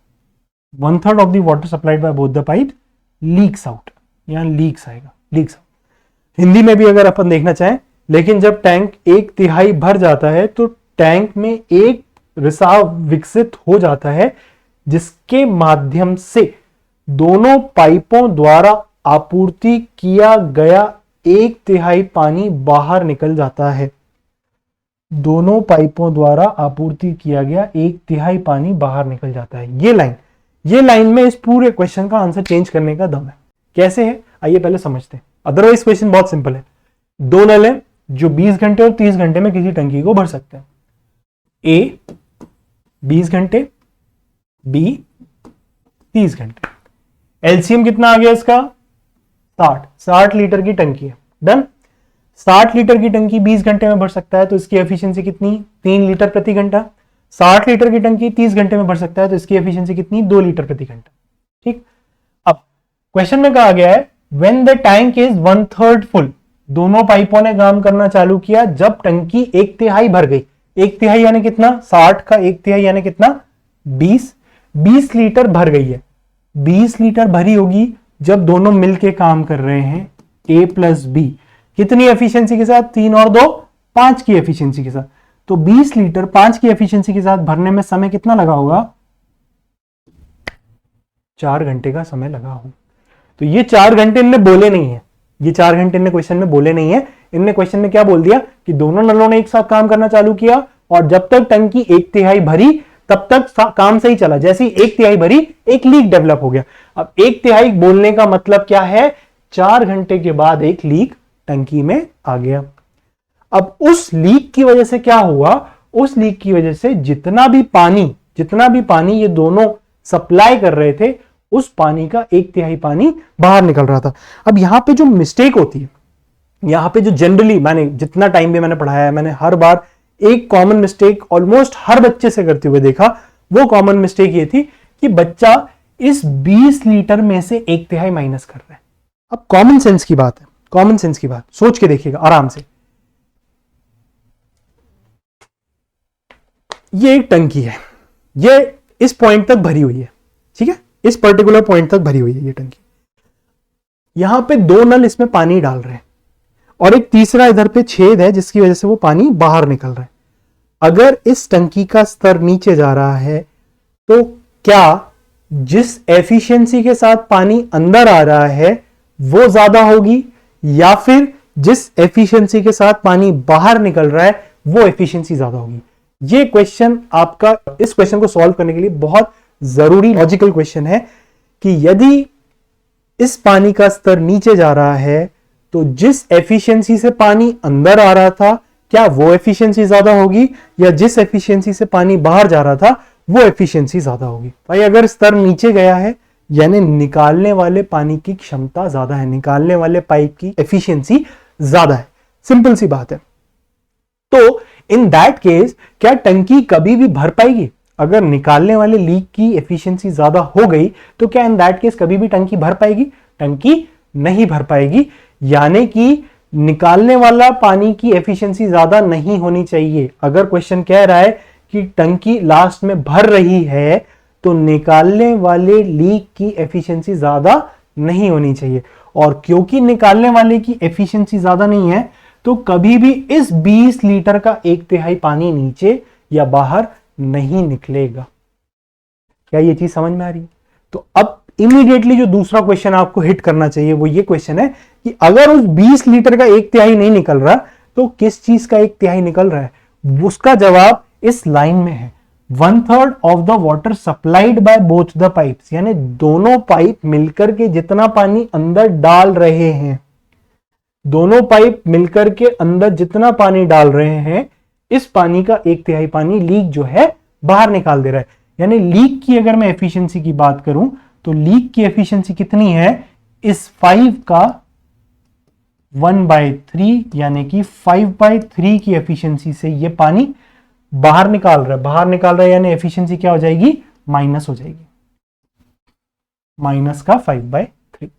1/3 of the water supplied by both the pipe leaks out, यहाँ लीक्स आएगा, लीक्स आउट। हिंदी में भी अगर अपन देखना चाहें, लेकिन जब टैंक 1/3 भर जाता है तो टैंक में एक रिसाव विकसित हो जाता है, जिसके माध्यम से दोनों पाइपों द्वारा आपूर्ति किया गया 1/3 पानी बाहर निकल जाता है। दोनों पाइपों द्वारा आपूर्ति किया गया 1/3 पानी बाहर निकल जाता है। ये लाइन में इस पूरे क्वेश्चन का आंसर चेंज करने का दम है। कैसे है? आइए पहले समझते हैं। अदरवाइज क्वेश्चन बहुत सिंपल है। 2 नल है जो 20 घंटे और 30 घंटे में किसी टंकी को भर सकते हैं। ए 20 घंटे, बी 30 घंटे। एलसीएम कितना आ गया इसका? 60 लीटर की टंकी है। डन। 60 लीटर की टंकी 20 घंटे में भर सकता है, तो इसकी एफिशिएंसी कितनी? 3 लीटर प्रति घंटा। 60 लीटर की टंकी 30 घंटे में भर सकता है, तो इसकी एफिशिएंसी कितनी? 2 लीटर प्रति घंटा। ठीक। अब क्वेश्चन में कहा गया है when the tank is 1/3 full, दोनों पाइपों ने काम करना चालू किया जब टंकी 1/3 भर गई। 1/3 यानी कितना? 60 का 1/3 यानी कितना? 20 लीटर भर गई है। 20 लीटर भरी होगी जब दोनों मिलके काम कर रहे हैं, ए प्लस बी। कितनी एफिशिएंसी के साथ? 3 और 2 5 की एफिशिएंसी के साथ। तो 20 लीटर 5 की एफिशिएंसी के साथ भरने में समय कितना लगा होगा? 4 घंटे का समय लगा होगा। तो ये 4 घंटे इनने बोले नहीं है, ये 4 घंटे इनने क्वेश्चन में बोले नहीं है। इनने क्वेश्चन में क्या बोल दिया कि दोनों नलों ने एक साथ काम करना चालू किया और जब तक टंकी 1/3 भरी तब तक काम सही चला। जैसे ही 1/3 भरी एक लीक डेवलप हो गया। अब 1/3 बोलने का मतलब क्या है? 4 घंटे के बाद एक लीक टंकी में आ गया। अब उस लीक की वजह से क्या हुआ? उस लीक की वजह से जितना भी पानी ये दोनों सप्लाई कर रहे थे, उस पानी का 1/3 पानी बाहर निकल रहा था। अब यहां पे जो मिस्टेक होती है, यहां पे जो जनरली मैंने जितना टाइम भी मैंने पढ़ाया है, मैंने हर बार एक कॉमन मिस्टेक ऑलमोस्ट हर बच्चे से करते हुए देखा। वो कॉमन मिस्टेक ये थी कि बच्चा इस 20 लीटर में से 1/3 माइनस कर रहा है। अब कॉमन सेंस की बात है, कॉमन सेंस की बात सोच के देखिएगा आराम से। ये एक टंकी है, ये इस पॉइंट तक भरी हुई है, ठीक है, इस पर्टिकुलर पॉइंट तक भरी हुई है ये टंकी। यहां पे 2 नल इसमें पानी डाल रहे हैं और एक तीसरा इधर पे छेद है जिसकी वजह से वो पानी बाहर निकल रहा है। अगर इस टंकी का स्तर नीचे जा रहा है तो क्या जिस एफिशिएंसी के साथ पानी अंदर आ रहा है वो ज्यादा होगी, या फिर जिस एफिशिएंसी के साथ पानी बाहर निकल रहा है वो एफिशिएंसी ज्यादा होगी? ये क्वेश्चन आपका, इस क्वेश्चन को सॉल्व करने के लिए बहुत जरूरी लॉजिकल क्वेश्चन है कि यदि इस पानी का स्तर नीचे जा रहा है तो जिस एफिशिएंसी से पानी अंदर आ रहा था क्या वो एफिशिएंसी ज्यादा होगी, या जिस एफिशिएंसी से पानी बाहर जा रहा था वो एफिशिएंसी ज्यादा होगी? भाई अगर स्तर नीचे गया है यानी निकालने वाले पानी की क्षमता ज्यादा है, निकालने वाले पाइप की एफिशिएंसी ज्यादा है। सिंपल सी बात है। तो इन दैट केस क्या टंकी कभी भी भर पाएगी? अगर निकालने वाले लीक की एफिशिएंसी ज्यादा हो गई तो क्या इन दैट केस कभी भी टंकी भर पाएगी? टंकी नहीं भर पाएगी। यानी कि निकालने वाला पानी की एफिशिएंसी ज्यादा नहीं होनी चाहिए। अगर क्वेश्चन कह रहा है कि टंकी लास्ट में भर रही है तो निकालने वाले लीक की एफिशिएंसी ज्यादा नहीं होनी चाहिए। और क्योंकि निकालने वाले की एफिशिएंसी ज्यादा नहीं है तो कभी भी इस 20 लीटर का 1/3 पानी नीचे या बाहर नहीं निकलेगा। क्या ये चीज समझ में आ रही है? तो अब इमीडिएटली जो दूसरा क्वेश्चन आपको हिट करना चाहिए वो ये क्वेश्चन है कि अगर उस 20 लीटर का 1/3 नहीं निकल रहा तो किस चीज का 1/3 निकल रहा है? उसका जवाब इस लाइन में है, 1/3 of the water supplied by both the pipes. यानी दोनों पाइप मिलकर के जितना पानी अंदर डाल रहे हैं, दोनों पाइप मिलकर के अंदर जितना पानी डाल रहे हैं, इस पानी का 1/3 पानी लीक जो है बाहर निकाल दे रहा है। यानी लीक की अगर मैं एफिशिएंसी की बात करूं तो लीक की एफिशिएंसी कितनी है? इस 5 का 1/3 यानी कि 5/3 की एफिशिएंसी से ये पानी बाहर निकाल रहा है। बाहर निकाल रहा है यानी एफिशिएंसी क्या हो जाएगी? माइनस हो जाएगी, माइनस का 5/3।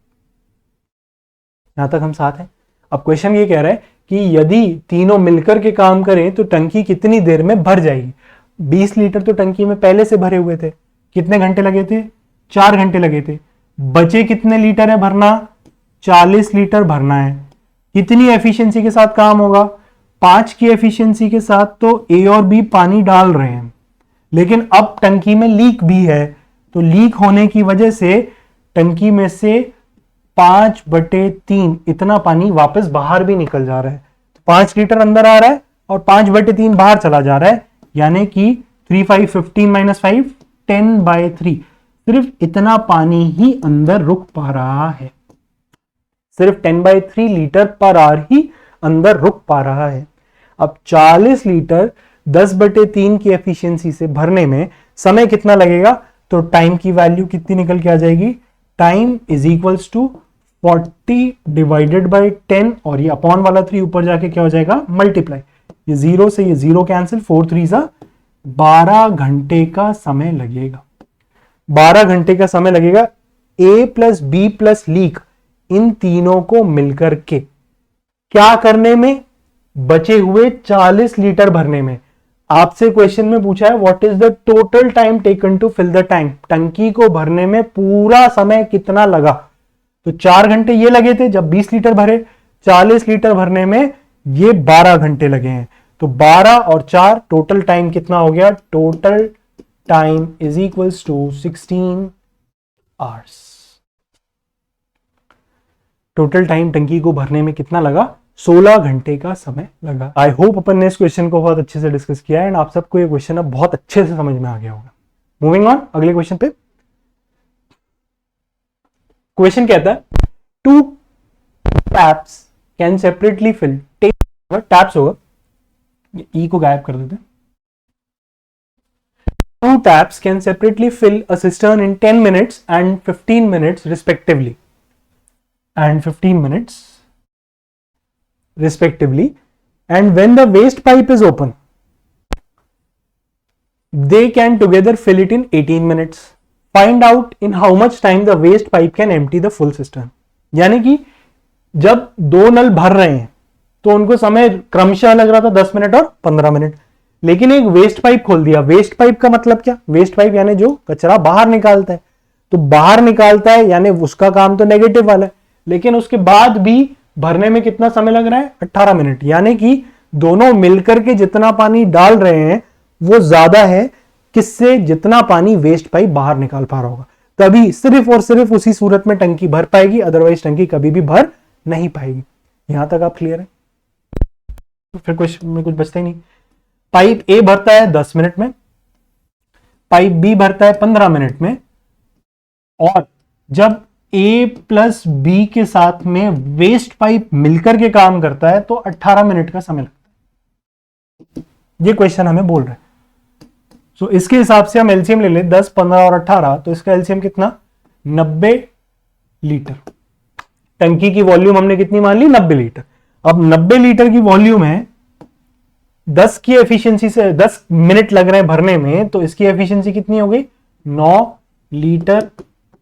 यहां तक हम साथ हैं। अब क्वेश्चन ये कह रहा है कि यदि तीनों मिलकर के काम करें तो टंकी कितनी देर में भर जाएगी? 20 लीटर तो टंकी में पहले से भरे हुए थे, कितने घंटे लगे थे? 4 घंटे लगे थे। बचे कितने लीटर है भरना? 40 लीटर भरना है। कितनी एफिशिएंसी के साथ काम होगा? 5 की एफिशिएंसी के साथ तो ए और बी पानी डाल रहे हैं, लेकिन अब टंकी में लीक भी है, तो लीक होने की वजह से टंकी में से 5/3 इतना पानी वापस बाहर भी निकल जा रहा है। तो 5 लीटर अंदर आ रहा है और 5/3 बाहर चला जा रहा है, यानी कि 3 5 15 - 5 10/3। सिर्फ इतना पानी ही अंदर रुक पा रहा है, सिर्फ 10/3 लीटर पर आवर ही अंदर रुक पा रहा है। अब 40 लीटर 10/3 की एफिशिएंसी से भरने में समय कितना लगेगा? तो टाइम की वैल्यू कितनी निकल के आ जाएगी? Time is equals to 40 divided by 10 और ये अपॉन वाला 3 ऊपर जाके क्या हो जाएगा? मल्टीप्लाई। ये 0 से ये 0 कैंसिल, 4 3 12 घंटे का समय लगेगा। 12 घंटे का समय लगेगा A plus B plus leak इन तीनों को मिलकर के क्या करने में? बचे हुए 40 लीटर भरने में। आपसे क्वेश्चन में पूछा है what is the total time taken to fill the tank. टंकी को भरने में पूरा समय कितना लगा? तो 4 घंटे ये लगे थे जब 20 लीटर भरे, 40 लीटर भरने में ये 12 घंटे लगे हैं। तो 12 और 4 टोटल टाइम कितना हो गया? Total time is equals to 16 hours. Total time टंकी को भरने में कितना लगा? 16 घंटे का समय लगा। आई होप अपन ने इस क्वेश्चन को बहुत अच्छे से डिस्कस किया है एंड आप सबको ये क्वेश्चन अब बहुत अच्छे से समझ में आ गया होगा। मूविंग ऑन अगले क्वेश्चन पे। क्वेश्चन कहता है 2 taps can separately fill. Taps होगा, ई को गायब कर देते हैं। Two taps can separately fill a cistern in 10 minutes and 15 minutes respectively. And 15 minutes respectively. And when the waste pipe is open, they can together fill it in 18 minutes. Find out in how much time the waste pipe can empty the full cistern. यानी कि जब दो नल भर रहे हैं तो उनको समय क्रमशः लग रहा था 10 मिनट और 15 मिनट, लेकिन एक वेस्ट पाइप खोल दिया। वेस्ट पाइप का मतलब क्या? वेस्ट पाइप यानी जो कचरा बाहर निकालता है, तो बाहर निकालता है यानी उसका काम तो नेगेटिव वाला है, लेकिन उसके बाद भी भरने में कितना समय लग रहा है? 18 मिनट। यानी कि दोनों मिलकर के जितना पानी डाल रहे हैं वो ज्यादा है किससे? जितना पानी वेस्ट पाइप बाहर निकाल पा रहा होगा। तभी सिर्फ और सिर्फ उसी सूरत में टंकी भर पाएगी, अदरवाइज टंकी कभी भी भर नहीं पाएगी। यहां तक आप क्लियर है? तो फिर क्वेश्चन में कुछ बचता ही नहीं। पाइप ए भरता है 10 मिनट में, पाइप बी भरता है 15 मिनट में, और जब ए प्लस बी के साथ में वेस्ट पाइप मिलकर के काम करता है तो 18 मिनट का समय लगता है। ये क्वेश्चन हमें बोल रहा है। सो इसके हिसाब से हम एलसीएम ले लें 10, 15 और 18, तो इसका एलसीएम कितना? 90 लीटर। टंकी की वॉल्यूम हमने कितनी मान ली? 90 लीटर। अब 90 लीटर की वॉल्यूम है, 10 की एफिशिएंसी से 10 मिनट लग रहे हैं भरने में, तो इसकी एफिशिएंसी कितनी हो गई? 9 लीटर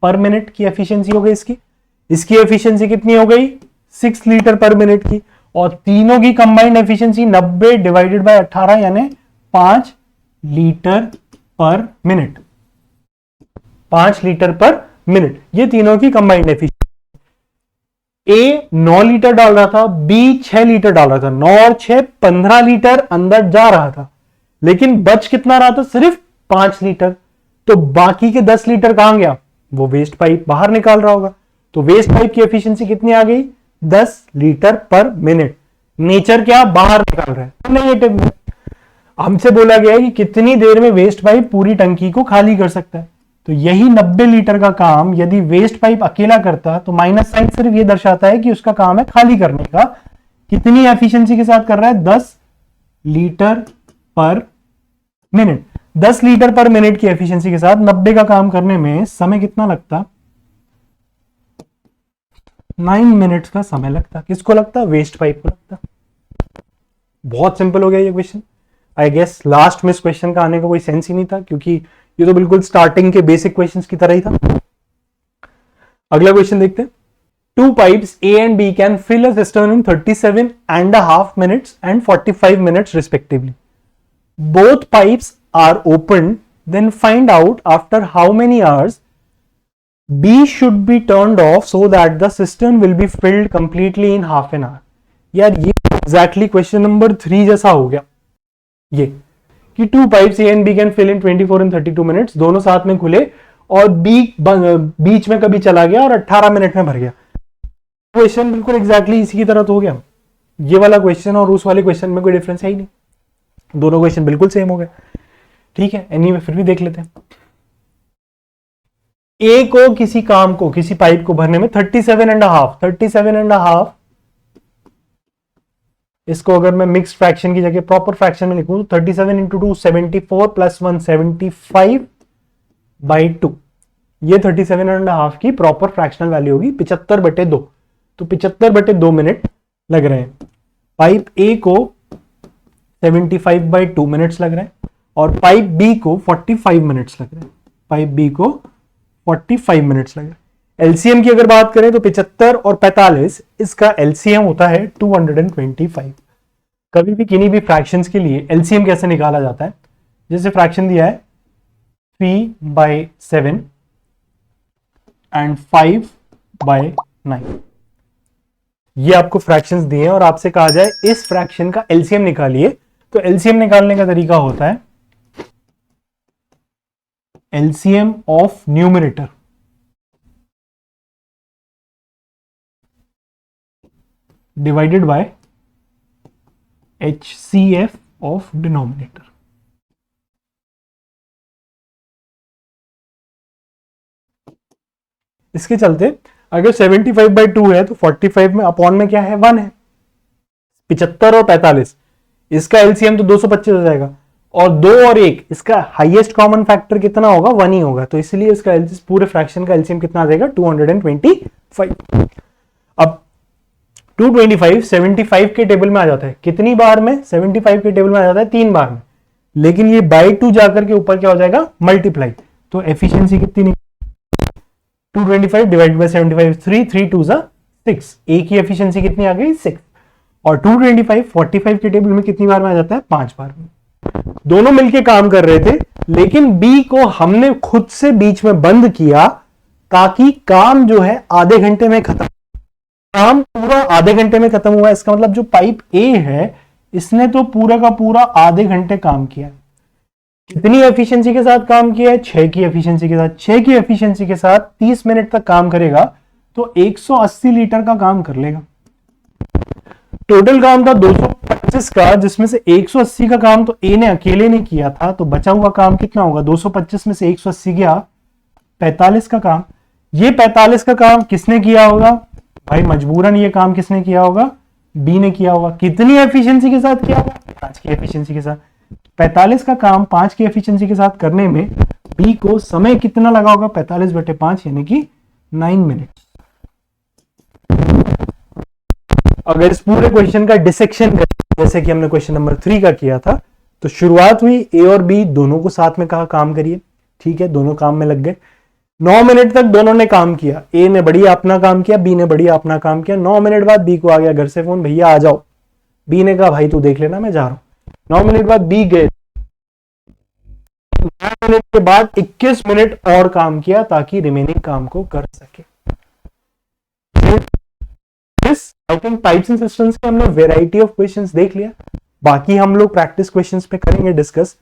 पर मिनट की एफिशिएंसी हो गई इसकी। इसकी एफिशिएंसी कितनी हो गई? 6 लीटर पर मिनट की। और तीनों की कंबाइंड एफिशिएंसी 90 डिवाइडेड बाय 18 यानी 5 लीटर पर मिनट। 5 लीटर पर मिनट, ये तीनों की कंबाइंड एफिशिएंसी। ए 9 लीटर डाल रहा था, बी 6 लीटर डाल रहा था। 9 और 6 15 लीटर अंदर जा रहा था, लेकिन बच कितना रहा था? सिर्फ 5 लीटर। तो बाकी के 10 लीटर कहां गया? वो वेस्ट पाइप बाहर निकाल रहा होगा। तो वेस्ट पाइप की एफिशिएंसी कितनी आ गई? 10 लीटर पर मिनट। नेचर क्या? बाहर निकाल रहा है, नेगेटिव में। हमसे बोला गया है कि कितनी देर में वेस्ट पाइप पूरी टंकी को खाली कर सकता है। तो यही 90 लीटर का काम यदि वेस्ट पाइप अकेला करता तो माइनस साइन सिर्फ ये दर्शाता है कि उसका काम है खाली करने का। कितनी एफिशिएंसी के साथ कर रहा है? 10 लीटर पर मिनट। 10 लीटर पर मिनट की एफिशिएंसी के साथ 90 का काम करने में समय कितना लगता? 9 मिनट्स का समय लगता। किसको लगता? वेस्ट पाइप को लगता। बहुत सिंपल हो गया ये क्वेश्चन। आई गेस लास्ट में इस क्वेश्चन का आने का कोई सेंस ही नहीं था, क्योंकि ये तो बिल्कुल स्टार्टिंग के बेसिक क्वेश्चंस की तरह ही था। अगला क्वेश्चन देखते हैं। Two pipes A and B can fill a cistern in 37.5 minutes and 45 minutes respectively. Both pipes are opened, then find out after how many hours B should be turned off so that the cistern will be filled completely in half an hour. यार ये exactly question number 3 जैसा हो गया ये, कि two pipes A and B can fill in 24 and 32 minutes, दोनों साथ में खुले और बी बीच में कभी चला गया और 18 मिनट में भर गया। क्वेश्चन बिल्कुल एग्जैक्टली इसी की तरह तो हो गया। ये वाला क्वेश्चन और उस वाले क्वेश्चन में कोई डिफरेंस है ही नहीं, दोनों क्वेश्चन बिल्कुल सेम हो गए। ठीक है, एनीवे फिर भी देख लेते हैं। ए को किसी काम को, किसी पाइप को भरने में 37.5 इसको अगर मैं मिक्स्ड फ्रैक्शन की जगह प्रॉपर फ्रैक्शन में लिखूं तो 37 इंटू 2 74 प्लस 1 75/2। ये 37.5 की प्रॉपर फ्रैक्शनल वैल्यू होगी 75/2। तो 75/2 मिनट लग रहे हैं। पाइप ए को 75/2 मिनट्स लग रहे हैं और पाइप बी को 45 मिनट्स लग रहे हैं। पाइप बी को 45 मिनट्स लग रहे हैं। एलसीएम की अगर बात करें तो 75 और 45, इसका एलसीएम होता है 225। कभी भी किन्हीं भी फ्रैक्शंस के लिए एलसीएम कैसे निकाला जाता है? जैसे फ्रैक्शन दिया है 3/7 एंड 5/9, ये आपको फ्रैक्शंस दिए हैं और आपसे कहा जाए इस फ्रैक्शन का एलसीएम निकालिए, तो एलसीएम निकालने का तरीका होता है LCM of numerator divided by HCF of denominator. इसके चलते अगर 75/2 है तो 45 में अपॉन में क्या है? 1 है। 75 और 45, इसका एलसीएम तो 225 हो जाएगा। और 2 और 1, इसका हाईएस्ट कॉमन फैक्टर कितना होगा? 1 ही होगा, तो इसलिए इसका पूरे फ्रैक्शन का एलसीएम कितना आ जाएगा? 225। अब 225 75 के टेबल में आ जाता है कितनी बार में? 75 के टेबल में आ जाता है 3 बार में, लेकिन ये बाई 2 जाकर के ऊपर क्या हो जाएगा? मल्टीप्लाई। तो एफिशिएंसी कितनी निकली? 225 डिवाइडेड बाय 75, 3 2 6, एक ही एफिशिएंसी कितनी आ गई? 6। और 225 45 के टेबल में कितनी बार में आ जाता है? 5 बार में। दोनों मिलके काम कर रहे थे, लेकिन बी को हमने खुद से बीच में बंद किया ताकि काम जो है आधे घंटे में खत्म। काम पूरा आधे घंटे में खत्म हुआ, इसका मतलब जो पाइप ए है इसने तो पूरा का पूरा आधे घंटे काम किया। कितनी एफिशिएंसी के साथ काम किया है? 6 की एफिशिएंसी के साथ। 6 की एफिशिएंसी के साथ 30 मिनट तक काम करेगा तो 180 लीटर का काम कर लेगा। टोटल काम था 225 का, जिसमें से 180 का काम तो ए ने अकेले ने किया था, तो बचा हुआ काम कितना होगा? 225 में से 180 गया, 45 का काम। ये 45 का काम किसने किया होगा? भाई मजबूरन ये काम किसने किया होगा? बी ने किया होगा। कितनी एफिशिएंसी के साथ किया होगा? 5 की एफिशिएंसी के साथ। 45 का काम 5 की एफिशिएंसी के साथ करने में बी को समय कितना लगा होगा? 45/5 यानी कि 9 मिनट। अगर इस पूरे क्वेश्चन का डिसेक्शन करें जैसे कि हमने क्वेश्चन नंबर 3 का किया था, तो शुरुआत हुई ए और बी दोनों को साथ में कहा काम करिए, ठीक है, दोनों काम में लग गए। 9 मिनट तक दोनों ने काम किया, ए ने बढ़िया अपना काम किया, बी ने बढ़िया अपना काम किया। 9 मिनट बाद बी को आ गया घर से फोन, भैया आ जाओ। बी ने कहा भाई तू देख लेना मैं जा रहा हूं। 9 मिनट बाद बी गए, 9 मिनट के बाद 21 मिनट और काम किया ताकि रिमेनिंग काम को कर सके। I think pipes and systems के हमने वेराइटी ऑफ क्वेश्चंस देख लिया, बाकी हम लोग प्रैक्टिस क्वेश्चंस पे करेंगे डिस्कस।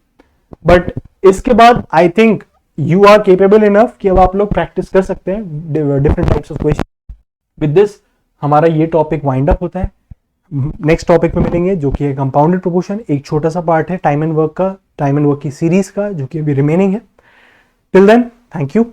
बट इसके बाद I think you are capable enough कि अब आप लोग प्रैक्टिस कर सकते हैं different types of question. With this हमारा ये टॉपिक वाइंड अप होता है। नेक्स्ट टॉपिक में मिलेंगे जो कि है कंपाउंडेड प्रोपोर्शन। एक छोटा सा पार्ट है टाइम एंड वर्क का, टाइम एंड वर्क की सीरीज का, जो कि अभी रिमेनिंग है। Till then thank you.